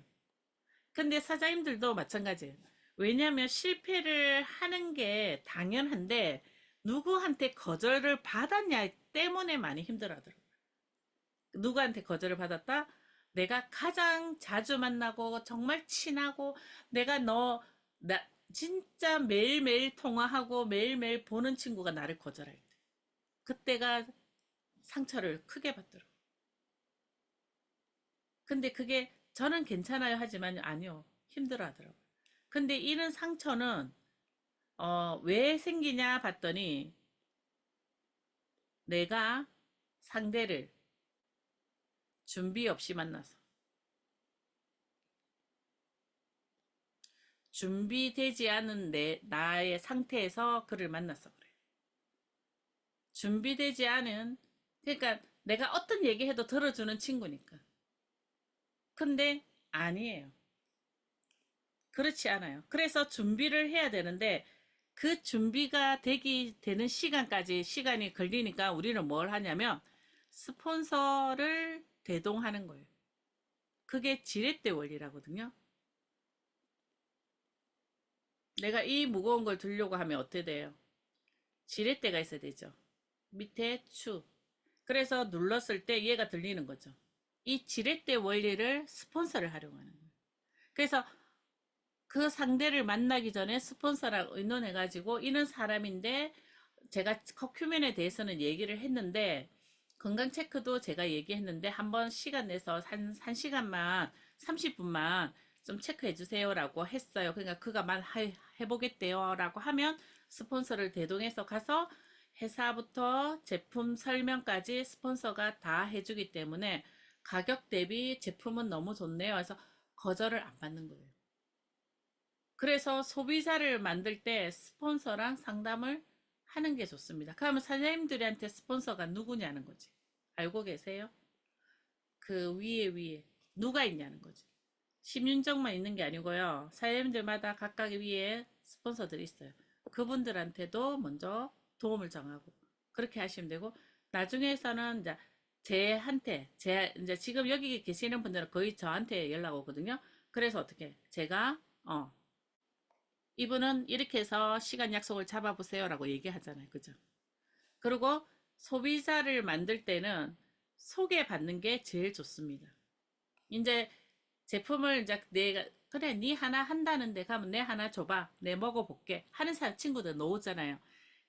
Speaker 1: 근데 사장님들도 마찬가지예요. 왜냐면 실패를 하는 게 당연한데 누구한테 거절을 받았냐 때문에 많이 힘들어하더라고요. 누구한테 거절을 받았다? 내가 가장 자주 만나고 정말 친하고 내가 나 진짜 매일매일 통화하고 매일매일 보는 친구가 나를 거절할 때. 그때가 상처를 크게 받더라고요. 근데 그게 저는 괜찮아요 하지만 아니요. 힘들어 하더라고요. 근데 이런 상처는 왜 생기냐 봤더니 내가 상대를 준비 없이 만나서 준비되지 않은 나의 상태에서 그를 만나서 그래. 준비되지 않은 그러니까 내가 어떤 얘기해도 들어주는 친구니까. 근데 아니에요. 그렇지 않아요. 그래서 준비를 해야 되는데 그 준비가 되는 시간이 걸리니까 우리는 뭘 하냐면 스폰서를 대동하는 거예요. 그게 지렛대 원리라거든요. 내가 이 무거운 걸 들려고 하면 어떻게 돼요? 지렛대가 있어야 되죠. 밑에 추. 그래서 눌렀을 때 얘가 들리는 거죠. 이 지렛대 원리를 스폰서를 활용하는 거예요. 그래서 그 상대를 만나기 전에 스폰서랑 의논해가지고 이런 사람인데 제가 커큐멘에 대해서는 얘기를 했는데 건강 체크도 제가 얘기했는데 한번 시간 내서 한 시간만 30분만 좀 체크해 주세요라고 했어요. 그러니까 그가 해보겠대요라고 하면 스폰서를 대동해서 가서 회사부터 제품 설명까지 스폰서가 다 해주기 때문에 가격 대비 제품은 너무 좋네요. 그래서 거절을 안 받는 거예요. 그래서 소비자를 만들 때 스폰서랑 상담을 하는 게 좋습니다. 그러면 사장님들한테 스폰서가 누구냐는 거지. 알고 계세요? 그 위에 누가 있냐는 거지. 심윤정만 있는 게 아니고요. 사장님들마다 각각 위에 스폰서들이 있어요. 그분들한테도 먼저 도움을 정하고 그렇게 하시면 되고 나중에서는 이제 이제 지금 여기 계시는 분들은 거의 저한테 연락 오거든요. 그래서 어떻게 제가 이분은 이렇게 해서 시간 약속을 잡아보세요라고 얘기하잖아요. 그죠? 그리고 소비자를 만들 때는 소개받는 게 제일 좋습니다. 이제 제품을 이제 내가 그래 네 하나 한다는데 가면 내 하나 줘봐 내 먹어볼게 하는 친구들 놓잖아요.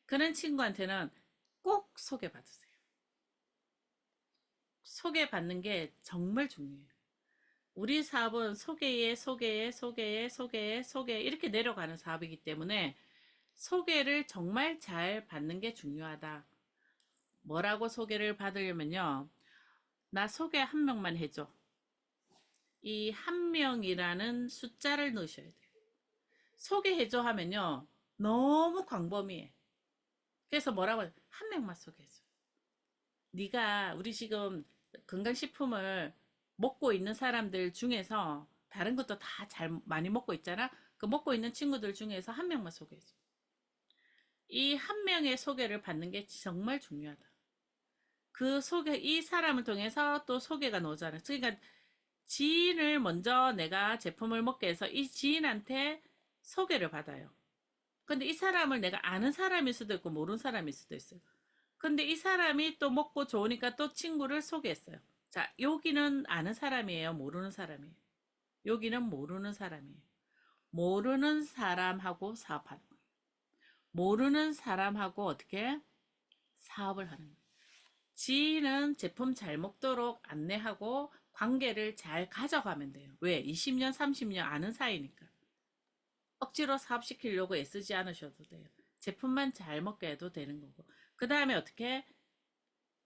Speaker 1: 그런 친구한테는 꼭 소개받으세요. 소개받는 게 정말 중요해요. 우리 사업은 소개 이렇게 내려가는 사업이기 때문에 소개를 정말 잘 받는 게 중요하다. 뭐라고 소개를 받으려면요. 나 소개 한 명만 해줘. 이 한 명이라는 숫자를 넣으셔야 돼요. 소개해줘 하면요. 너무 광범위해. 그래서 뭐라고 해요? 한 명만 소개해줘. 네가 우리 지금 건강식품을 먹고 있는 사람들 중에서 다른 것도 다 잘 많이 먹고 있잖아. 그 먹고 있는 친구들 중에서 한 명만 소개해줘. 이 한 명의 소개를 받는 게 정말 중요하다. 그 소개, 이 사람을 통해서 또 소개가 나오잖아. 그러니까 지인을 먼저 내가 제품을 먹게 해서 이 지인한테 소개를 받아요. 근데 이 사람을 내가 아는 사람일 수도 있고 모르는 사람일 수도 있어요. 근데 이 사람이 또 먹고 좋으니까 또 친구를 소개했어요. 자, 여기는 아는 사람이에요? 모르는 사람이에요? 여기는 모르는 사람이에요. 모르는 사람하고 사업하는 거예요. 모르는 사람하고 어떻게 사업을 하는 거예요. 지인은 제품 잘 먹도록 안내하고 관계를 잘 가져가면 돼요. 왜? 20년, 30년 아는 사이니까. 억지로 사업시키려고 애쓰지 않으셔도 돼요. 제품만 잘 먹게 해도 되는 거고. 그 다음에 어떻게?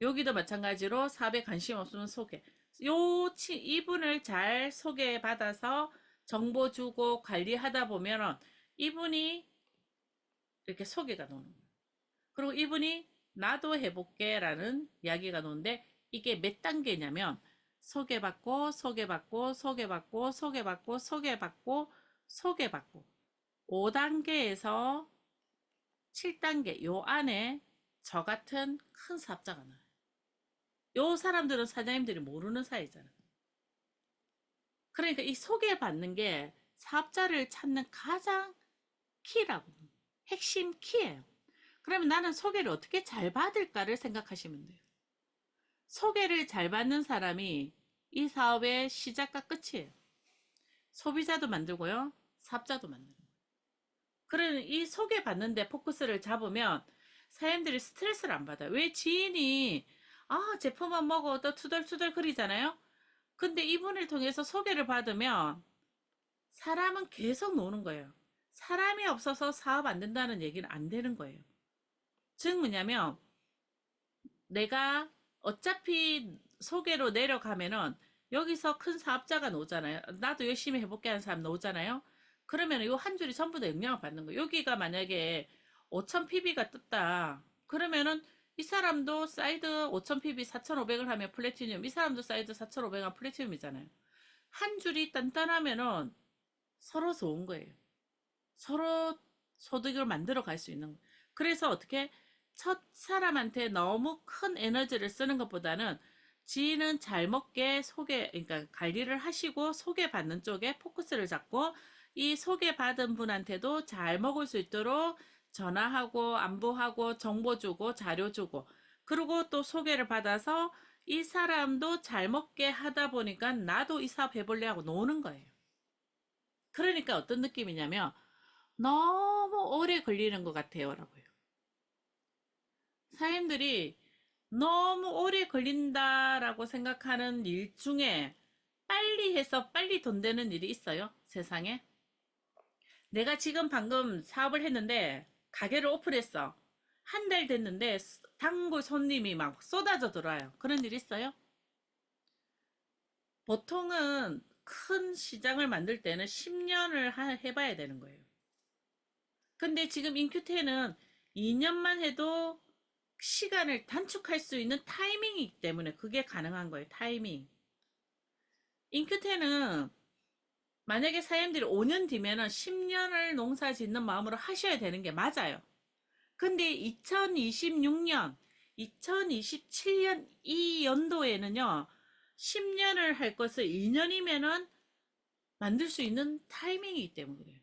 Speaker 1: 여기도 마찬가지로 사업에 관심 없으면 소개. 이분을 잘 소개받아서 정보 주고 관리하다 보면 이분이 이렇게 소개가 나오는 거예요. 그리고 이분이 나도 해볼게 라는 이야기가 나오는데 이게 몇 단계냐면 소개받고 소개받고 소개받고 소개받고 소개받고 소개받고 5단계에서 7단계 요 안에 저 같은 큰 사업자가 나와요. 요 사람들은 사장님들이 모르는 사이잖아. 그러니까 이 소개받는 게 사업자를 찾는 가장 키라고. 핵심 키예요. 그러면 나는 소개를 어떻게 잘 받을까를 생각하시면 돼요. 소개를 잘 받는 사람이 이 사업의 시작과 끝이에요. 소비자도 만들고요. 사업자도 만들고. 그런 이 소개받는데 포커스를 잡으면 사람들이 스트레스를 안 받아요. 왜 지인이 제품만 먹어 또 투덜투덜 거리잖아요. 근데 이분을 통해서 소개를 받으면 사람은 계속 노는 거예요. 사람이 없어서 사업 안 된다는 얘기는 안 되는 거예요. 즉 뭐냐면 내가 어차피 소개로 내려가면은 여기서 큰 사업자가 나오잖아요. 나도 열심히 해볼게 하는 사람 나오잖아요. 그러면 이 한 줄이 전부 다 영향을 받는 거예요. 여기가 만약에 5000pb가 떴다. 그러면은 이 사람도 사이드 5000pb 4500을 하면 플래티늄, 이 사람도 사이드 4500 하면 플래티늄이잖아요. 한 줄이 단단하면은 서로 좋은 거예요. 서로 소득을 만들어 갈 수 있는 거예요. 그래서 어떻게 첫 사람한테 너무 큰 에너지를 쓰는 것보다는 지인은 잘 먹게 그러니까 관리를 하시고 소개받는 쪽에 포커스를 잡고 이 소개받은 분한테도 잘 먹을 수 있도록 전화하고 안부하고 정보 주고 자료 주고 그리고 또 소개를 받아서 이 사람도 잘 먹게 하다 보니까 나도 이 사업 해볼래 하고 노는 거예요. 그러니까 어떤 느낌이냐면 너무 오래 걸리는 것 같아요. 라고요. 사람들이 너무 오래 걸린다라고 생각하는 일 중에 빨리 해서 빨리 돈 되는 일이 있어요? 세상에? 내가 지금 방금 사업을 했는데 가게를 오픈했어. 한 달 됐는데 단골 손님이 막 쏟아져 들어와요. 그런 일 있어요? 보통은 큰 시장을 만들 때는 10년을 해봐야 되는 거예요. 근데 지금 인큐테는 2년만 해도 시간을 단축할 수 있는 타이밍이기 때문에 그게 가능한 거예요. 타이밍. 인큐테는 만약에 사장님들이 5년 뒤면은 10년을 농사 짓는 마음으로 하셔야 되는 게 맞아요. 근데 2026년, 2027년 이 연도에는요, 10년을 할 것을 2년이면은 만들 수 있는 타이밍이기 때문에 그래요.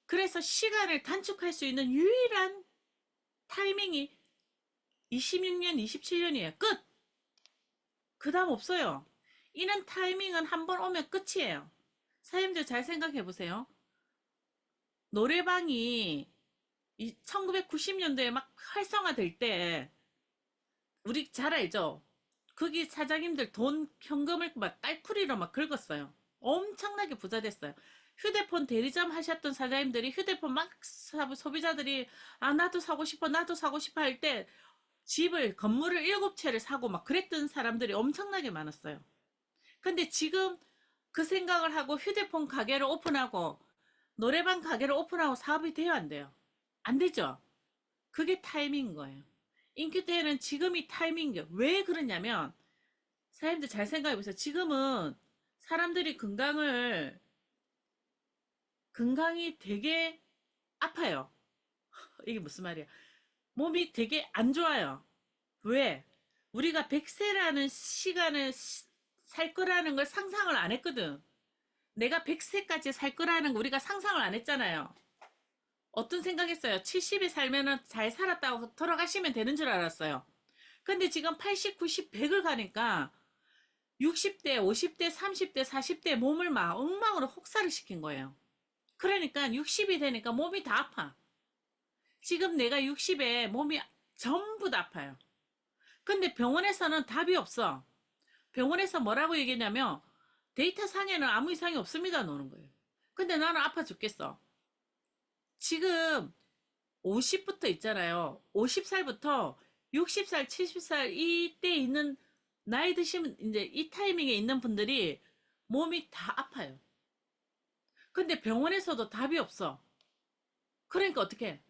Speaker 1: 그래서 시간을 단축할 수 있는 유일한 타이밍이 26년, 27년이에요. 끝! 그 다음 없어요. 이런 타이밍은 한 번 오면 끝이에요. 사장님들 잘 생각해 보세요. 노래방이 1990년도에 막 활성화될 때 우리 잘 알죠? 거기 사장님들 돈 현금을 막 딸쿠리로 막 긁었어요. 엄청나게 부자 됐어요. 휴대폰 대리점 하셨던 사장님들이 휴대폰 막 소비자들이 아 나도 사고 싶어 나도 사고 싶어 할 때 집을 건물을 7채를 사고 막 그랬던 사람들이 엄청나게 많았어요. 근데 지금 그 생각을 하고 휴대폰 가게를 오픈하고 노래방 가게를 오픈하고 사업이 돼요, 안 돼요? 안 되죠? 그게 타이밍인 거예요. 인큐 때는 지금이 타이밍이에요. 왜 그러냐면 사람들 잘 생각해 보세요. 지금은 사람들이 건강이 되게 아파요. 이게 무슨 말이야? 몸이 되게 안 좋아요. 왜? 우리가 100세라는 시간을 살 거라는 걸 상상을 안 했거든. 내가 100세까지 살 거라는 거 우리가 상상을 안 했잖아요. 어떤 생각했어요? 70이 살면은 잘 살았다고 돌아가시면 되는 줄 알았어요. 근데 지금 80, 90, 100을 가니까 60대, 50대, 30대, 40대 몸을 막 엉망으로 혹사를 시킨 거예요. 그러니까 60이 되니까 몸이 다 아파. 지금 내가 60에 몸이 전부 다 아파요. 근데 병원에서는 답이 없어. 병원에서 뭐라고 얘기했냐면 데이터 상에는 아무 이상이 없습니다. 노는 거예요. 근데 나는 아파 죽겠어. 지금 50부터 있잖아요. 50살부터 60살, 70살 이때 있는 나이 드시면 이제 이 타이밍에 있는 분들이 몸이 다 아파요. 근데 병원에서도 답이 없어. 그러니까 어떻게?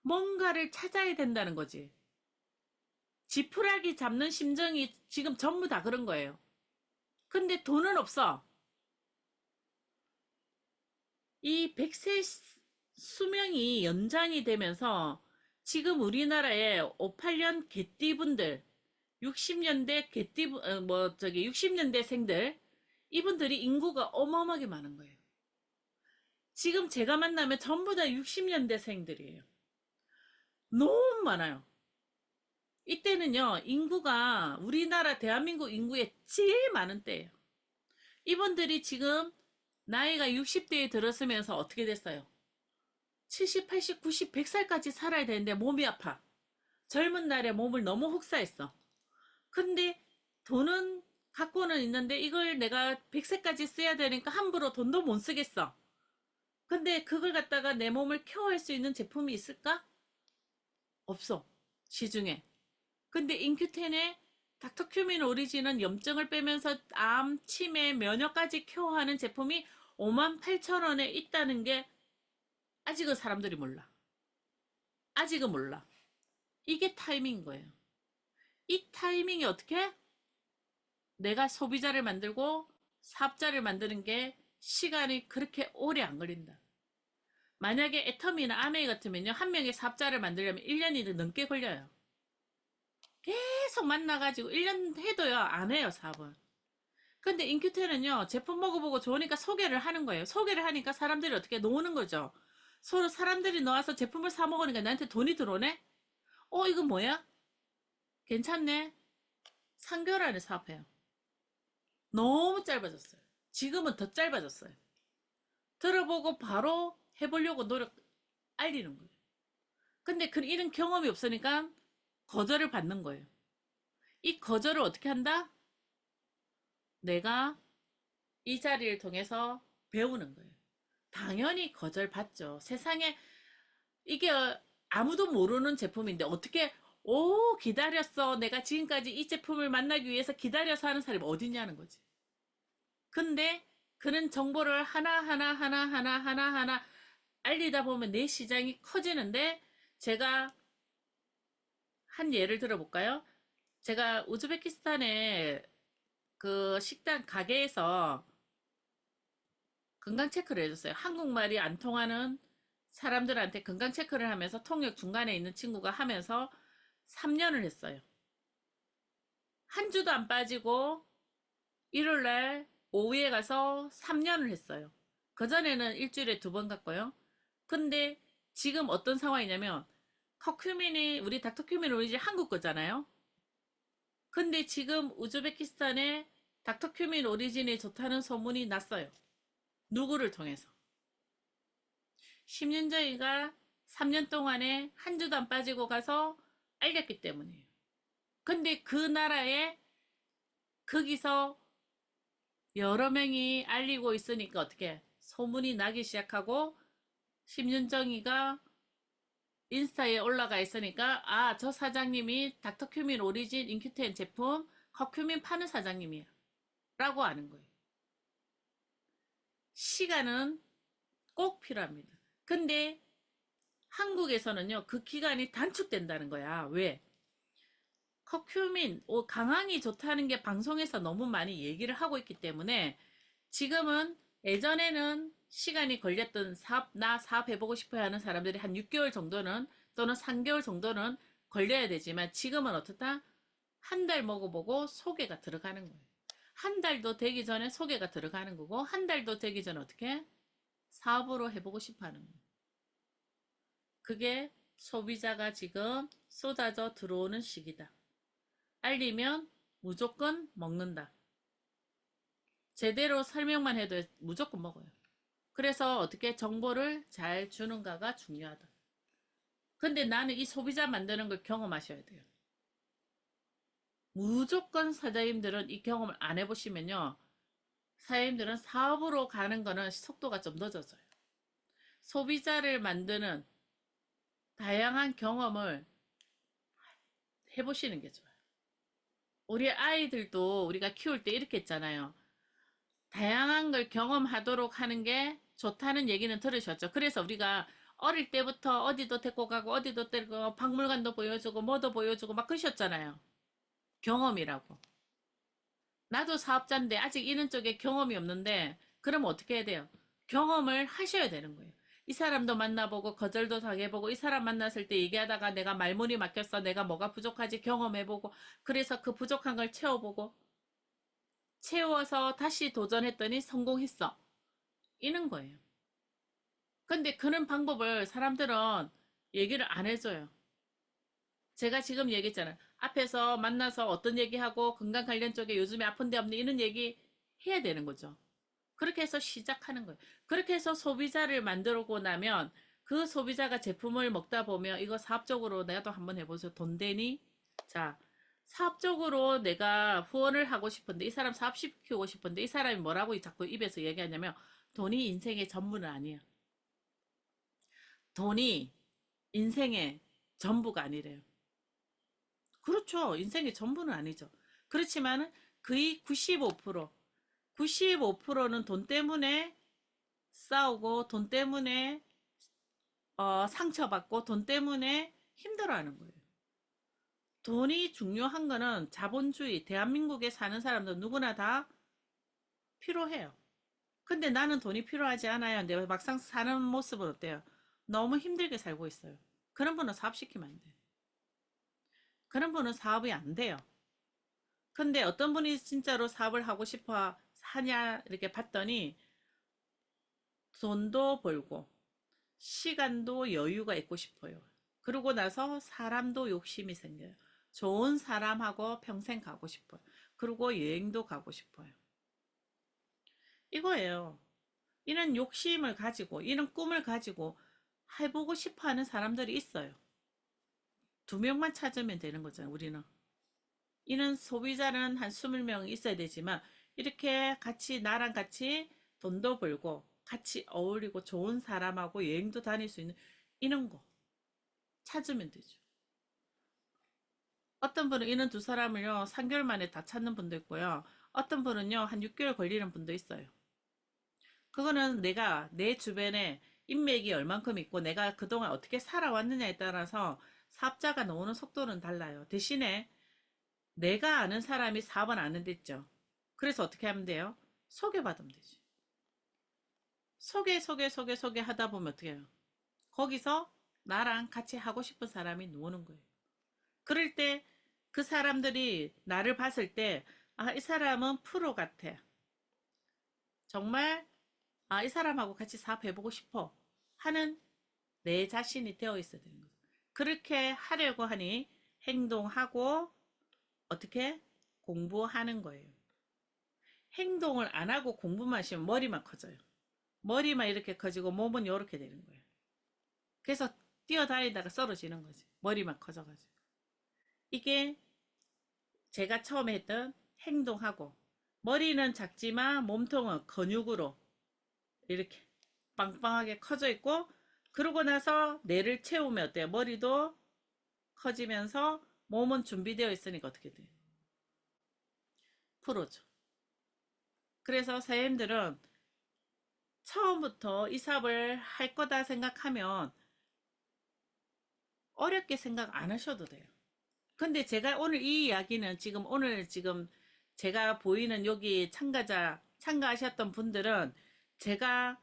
Speaker 1: 뭔가를 찾아야 된다는 거지. 지푸라기 잡는 심정이 지금 전부 다 그런 거예요. 근데 돈은 없어. 이 100세 수명이 연장이 되면서 지금 우리나라의 58년 개띠분들, 60년대 뭐 저기 60년대생들 이분들이 인구가 어마어마하게 많은 거예요. 지금 제가 만나면 전부 다 60년대생들이에요. 너무 많아요. 이때는요, 인구가 우리나라 대한민국 인구의 제일 많은 때예요. 이분들이 지금 나이가 60대에 들었으면서 어떻게 됐어요? 70, 80, 90, 100살까지 살아야 되는데 몸이 아파. 젊은 날에 몸을 너무 혹사했어. 근데 돈은 갖고는 있는데 이걸 내가 100세까지 써야 되니까 함부로 돈도 못 쓰겠어. 근데 그걸 갖다가 내 몸을 케어할 수 있는 제품이 있을까? 없어. 시중에. 근데 인큐텐의 닥터큐민 오리진은 염증을 빼면서 암, 치매, 면역까지 케어하는 제품이 58,000원에 있다는 게 아직은 사람들이 몰라. 아직은 몰라. 이게 타이밍인 거예요. 이 타이밍이 어떻게? 내가 소비자를 만들고 사업자를 만드는 게 시간이 그렇게 오래 안 걸린다. 만약에 애터미나 아메이 같으면요, 한 명의 사업자를 만들려면 1년이 넘게 걸려요. 계속 만나가지고 1년 해도요, 안 해요, 사업은. 근데 인큐테는요, 제품 먹어보고 좋으니까 소개를 하는 거예요. 소개를 하니까 사람들이 어떻게 노는 거죠. 서로 사람들이 나와서 제품을 사 먹으니까 나한테 돈이 들어오네? 이거 뭐야? 괜찮네. 3개월 안에 사업해요. 너무 짧아졌어요. 지금은 더 짧아졌어요. 들어보고 바로 해보려고 알리는 거예요. 근데 이런 경험이 없으니까 거절을 받는 거예요. 이 거절을 어떻게 한다? 내가 이 자리를 통해서 배우는 거예요. 당연히 거절받죠. 세상에 이게 아무도 모르는 제품인데 어떻게 오 기다렸어. 내가 지금까지 이 제품을 만나기 위해서 기다려서 하는 사람이 어딨냐는 거지. 근데 그런 정보를 하나 알리다 보면 내 시장이 커지는데 제가 한 예를 들어볼까요? 제가 우즈베키스탄에 그 식당 가게에서 건강 체크를 해줬어요. 한국말이 안 통하는 사람들한테 건강 체크를 하면서 통역 중간에 있는 친구가 하면서 3년을 했어요. 한 주도 안 빠지고 일요일날 오후에 가서 3년을 했어요. 그전에는 일주일에 2번 갔고요. 근데 지금 어떤 상황이냐면 커큐민이 우리 닥터큐민 오리지 한국 거잖아요. 근데 지금 우즈베키스탄에 닥터큐민 오리진이 좋다는 소문이 났어요. 누구를 통해서? 10년 전이가 3년 동안에 한 주도 안 빠지고 가서 알렸기 때문이에요. 근데 그 나라에 거기서 여러 명이 알리고 있으니까 어떻게 소문이 나기 시작하고 10년 전이가 인스타에 올라가 있으니까 아, 저 사장님이 닥터큐민 오리진 인큐텐 제품 커큐민 파는 사장님이야 라고 아는 거예요. 시간은 꼭 필요합니다. 근데 한국에서는요, 그 기간이 단축된다는 거야. 왜? 커큐민, 강황이 좋다는 게 방송에서 너무 많이 얘기를 하고 있기 때문에 지금은 예전에는 시간이 걸렸던 나 사업해보고 싶어 하는 사람들이 한 6개월 정도는 또는 3개월 정도는 걸려야 되지만 지금은 어떻다? 한 달 먹어보고 소개가 들어가는 거예요. 한 달도 되기 전에 소개가 들어가는 거고 한 달도 되기 전에 어떻게? 사업으로 해보고 싶어 하는 거예요. 그게 소비자가 지금 쏟아져 들어오는 시기다. 알리면 무조건 먹는다. 제대로 설명만 해도 무조건 먹어요. 그래서 어떻게 정보를 잘 주는가가 중요하다. 근데 나는 이 소비자 만드는 걸 경험하셔야 돼요. 무조건 사장님들은 이 경험을 안 해보시면요. 사장님들은 사업으로 가는 거는 속도가 좀 늦어져요. 소비자를 만드는 다양한 경험을 해보시는 게 좋아요. 우리 아이들도 우리가 키울 때 이렇게 했잖아요. 다양한 걸 경험하도록 하는 게 좋다는 얘기는 들으셨죠. 그래서 우리가 어릴 때부터 어디도 데리고 가고 어디도 데리고 가고 박물관도 보여주고 뭐도 보여주고 막 그러셨잖아요. 경험이라고. 나도 사업자인데 아직 이런 쪽에 경험이 없는데 그럼 어떻게 해야 돼요? 경험을 하셔야 되는 거예요. 이 사람도 만나보고 거절도 당해보고 이 사람 만났을 때 얘기하다가 내가 말문이 막혔어. 내가 뭐가 부족하지 경험해보고 그래서 그 부족한 걸 채워보고 채워서 다시 도전했더니 성공했어. 이런 거예요. 근데 그런 방법을 사람들은 얘기를 안 해줘요. 제가 지금 얘기했잖아요. 앞에서 만나서 어떤 얘기하고 건강 관련 쪽에 요즘에 아픈데 없는 이런 얘기 해야 되는 거죠. 그렇게 해서 시작하는 거예요. 그렇게 해서 소비자를 만들고 나면 그 소비자가 제품을 먹다 보면 이거 사업적으로 내가 또 한번 해보세요. 돈 되니? 자, 사업적으로 내가 후원을 하고 싶은데 이 사람 사업시키고 싶은데 이 사람이 뭐라고 자꾸 입에서 얘기하냐면 돈이 인생의 전부는 아니에요. 돈이 인생의 전부가 아니래요. 그렇죠. 인생의 전부는 아니죠. 그렇지만 거의 95%, 95%는 돈 때문에 싸우고 돈 때문에 상처받고 돈 때문에 힘들어하는 거예요. 돈이 중요한 거는 자본주의, 대한민국에 사는 사람들 누구나 다 필요해요. 근데 나는 돈이 필요하지 않아요. 근데 막상 사는 모습은 어때요? 너무 힘들게 살고 있어요. 그런 분은 사업시키면 안 돼요. 그런 분은 사업이 안 돼요. 근데 어떤 분이 진짜로 사업을 하고 싶어 하냐 이렇게 봤더니 돈도 벌고 시간도 여유가 있고 싶어요. 그러고 나서 사람도 욕심이 생겨요. 좋은 사람하고 평생 가고 싶어요. 그리고 여행도 가고 싶어요. 이거예요. 이런 욕심을 가지고, 이런 꿈을 가지고 해보고 싶어 하는 사람들이 있어요. 두 명만 찾으면 되는 거잖아요, 우리는. 이런 소비자는 한 20명 있어야 되지만, 이렇게 같이, 나랑 같이 돈도 벌고, 같이 어울리고 좋은 사람하고 여행도 다닐 수 있는 이런 거 찾으면 되죠. 어떤 분은 이런 두 사람을요, 3개월 만에 다 찾는 분도 있고요. 어떤 분은요, 한 6개월 걸리는 분도 있어요. 그거는 내가 내 주변에 인맥이 얼만큼 있고 내가 그동안 어떻게 살아왔느냐에 따라서 사업자가 나오는 속도는 달라요. 대신에 내가 아는 사람이 사업은 아는 데 있죠. 그래서 어떻게 하면 돼요? 소개받으면 되지. 소개 하다 보면 어떻게 해요? 거기서 나랑 같이 하고 싶은 사람이 나오는 거예요. 그럴 때 그 사람들이 나를 봤을 때, 아, 이 사람은 프로 같아. 정말, 아, 이 사람하고 같이 사업해보고 싶어. 하는 내 자신이 되어 있어야 되는 거죠. 그렇게 하려고 하니 행동하고 어떻게 공부하는 거예요. 행동을 안 하고 공부만 하시면 머리만 커져요. 머리만 이렇게 커지고 몸은 이렇게 되는 거예요. 그래서 뛰어다니다가 쓰러지는 거지. 머리만 커져가지고. 이게 제가 처음에 했던 행동하고 머리는 작지만 몸통은 근육으로 이렇게 빵빵하게 커져 있고 그러고 나서 뇌를 채우면 어때요? 머리도 커지면서 몸은 준비되어 있으니까 어떻게 돼요? 프로죠. 그래서 사장님들은 처음부터 이 사업을 할 거다 생각하면 어렵게 생각 안 하셔도 돼요. 근데 제가 오늘 이 이야기는 지금 오늘 지금 제가 보이는 여기 참가하셨던 분들은 제가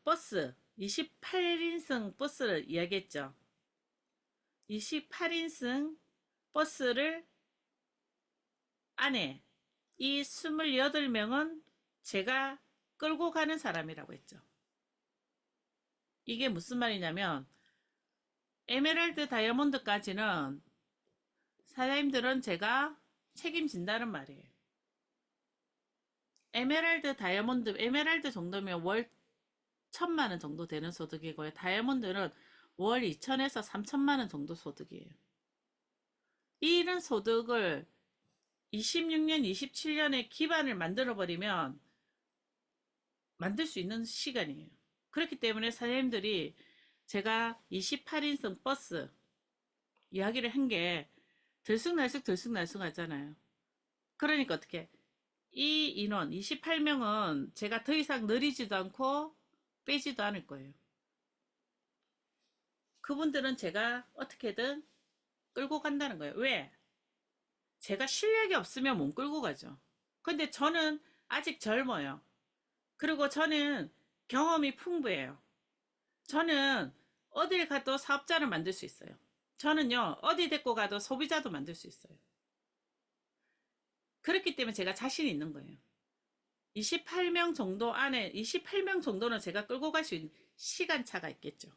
Speaker 1: 버스 28인승 버스를 이야기했죠. 28인승 버스를 안에 이 28명은 제가 끌고 가는 사람이라고 했죠. 이게 무슨 말이냐면 에메랄드 다이아몬드까지는 사장님들은 제가 책임진다는 말이에요. 에메랄드 정도면 월 1,000만 원 정도 되는 소득이고요. 다이아몬드는 월 2천에서 3천만 원 정도 소득이에요. 이런 소득을 26년, 27년에 기반을 만들어 버리면 만들 수 있는 시간이에요. 그렇기 때문에 사장님들이 제가 28인승 버스 이야기를 한 게 들쑥날쑥 하잖아요. 그러니까 어떻게 이 인원 28명은 제가 더 이상 늘리지도 않고 빼지도 않을 거예요. 그분들은 제가 어떻게든 끌고 간다는 거예요. 왜? 제가 실력이 없으면 못 끌고 가죠. 근데 저는 아직 젊어요. 그리고 저는 경험이 풍부해요. 저는 어딜 가도 사업자를 만들 수 있어요. 저는요, 어디 데리고 가도 소비자도 만들 수 있어요. 그렇기 때문에 제가 자신이 있는 거예요. 28명 정도 안에, 28명 정도는 제가 끌고 갈 수 있는 시간차가 있겠죠.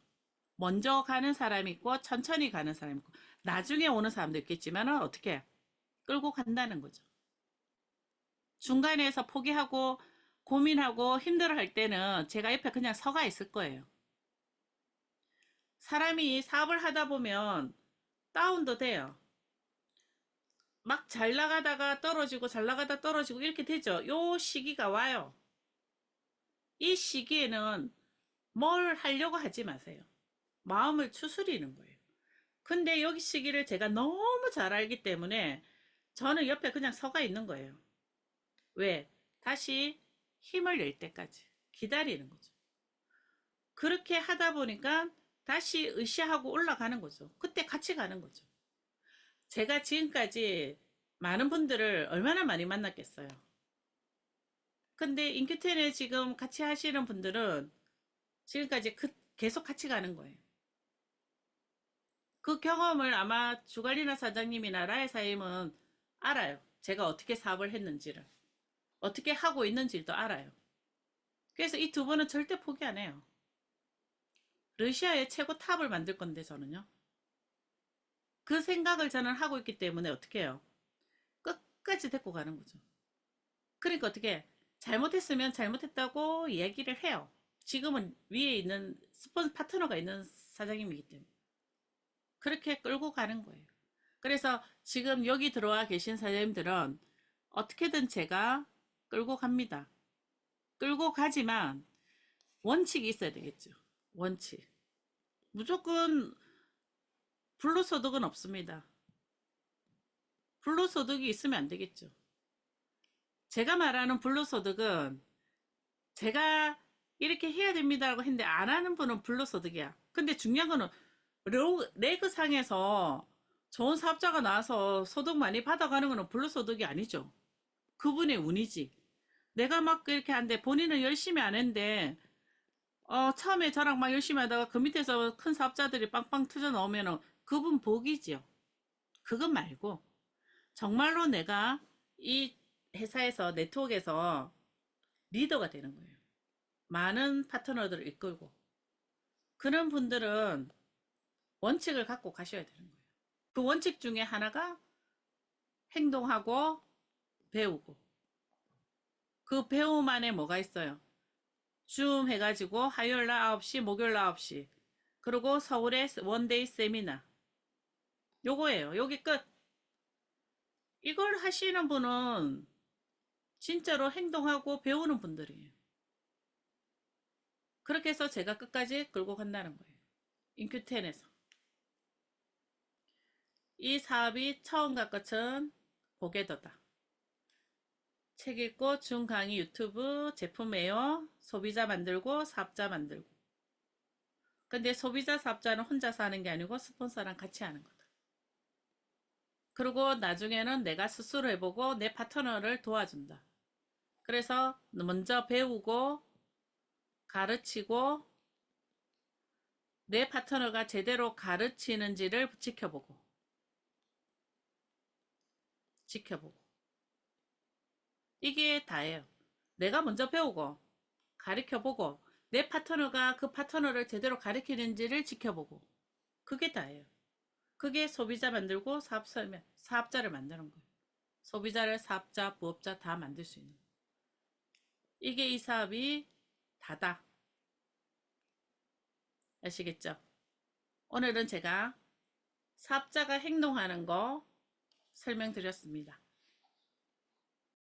Speaker 1: 먼저 가는 사람이 있고, 천천히 가는 사람이 있고, 나중에 오는 사람도 있겠지만, 어떻게 끌고 간다는 거죠. 중간에서 포기하고, 고민하고 힘들어 할 때는 제가 옆에 그냥 서가 있을 거예요. 사람이 사업을 하다 보면 다운도 돼요. 막 잘 나가다가 떨어지고 잘 나가다 떨어지고 이렇게 되죠. 요 시기가 와요. 이 시기에는 뭘 하려고 하지 마세요. 마음을 추스리는 거예요. 근데 여기 시기를 제가 너무 잘 알기 때문에 저는 옆에 그냥 서가 있는 거예요. 왜? 다시 힘을 낼 때까지 기다리는 거죠. 그렇게 하다 보니까 다시 으쌰하고 올라가는 거죠. 그때 같이 가는 거죠. 제가 지금까지 많은 분들을 얼마나 많이 만났겠어요. 근데 인큐텐에 지금 같이 하시는 분들은 지금까지 계속 같이 가는 거예요. 그 경험을 아마 주갈리나 사장님이나 라이사임은 알아요. 제가 어떻게 사업을 했는지를. 어떻게 하고 있는지도 알아요. 그래서 이 두 분은 절대 포기 안 해요. 러시아의 최고 탑을 만들 건데 저는요. 그 생각을 저는 하고 있기 때문에 어떻게 해요? 끝까지 데리고 가는 거죠. 그러니까 어떻게 잘못했으면 잘못했다고 얘기를 해요. 지금은 위에 있는 스폰 파트너가 있는 사장님이기 때문에 그렇게 끌고 가는 거예요. 그래서 지금 여기 들어와 계신 사장님들은 어떻게든 제가 끌고 갑니다. 끌고 가지만 원칙이 있어야 되겠죠. 원칙. 무조건 불로소득은 없습니다. 불로소득이 있으면 안 되겠죠. 제가 말하는 불로소득은 제가 이렇게 해야 됩니다라고 했는데 안 하는 분은 불로소득이야. 근데 중요한 거는 레그상에서 좋은 사업자가 나와서 소득 많이 받아가는 거는 불로소득이 아니죠. 그분의 운이지. 내가 막 이렇게 하는데 본인은 열심히 안 했는데 처음에 저랑 막 열심히 하다가 그 밑에서 큰 사업자들이 빵빵 터져 나오면은 그분 복이지요. 그것 말고 정말로 내가 이 회사에서 네트워크에서 리더가 되는 거예요. 많은 파트너들을 이끌고 그런 분들은 원칙을 갖고 가셔야 되는 거예요. 그 원칙 중에 하나가 행동하고 배우고 그 배움 안에 뭐가 있어요? 줌 해가지고 화요일 날 9시, 목요일 날 9시 그리고 서울의 원데이 세미나 요거예요. 여기 끝. 이걸 하시는 분은 진짜로 행동하고 배우는 분들이에요. 그렇게 해서 제가 끝까지 끌고 간다는 거예요. 인큐텐에서. 이 사업이 처음과 끝은 고개도다. 책 읽고 중 강의 유튜브 제품 외워 소비자 만들고 사업자 만들고. 근데 소비자 사업자는 혼자서 하는 게 아니고 스폰서랑 같이 하는 거다. 그리고 나중에는 내가 스스로 해보고 내 파트너를 도와준다. 그래서 먼저 배우고 가르치고 내 파트너가 제대로 가르치는지를 지켜보고 이게 다예요. 내가 먼저 배우고 가르쳐보고 내 파트너가 그 파트너를 제대로 가르치는지를 지켜보고 그게 다예요. 그게 소비자 만들고 사업자를 만드는 거예요. 소비자를 사업자, 부업자 다 만들 수 있는. 이게 이 사업이 다다. 아시겠죠? 오늘은 제가 사업자가 행동하는 거 설명드렸습니다.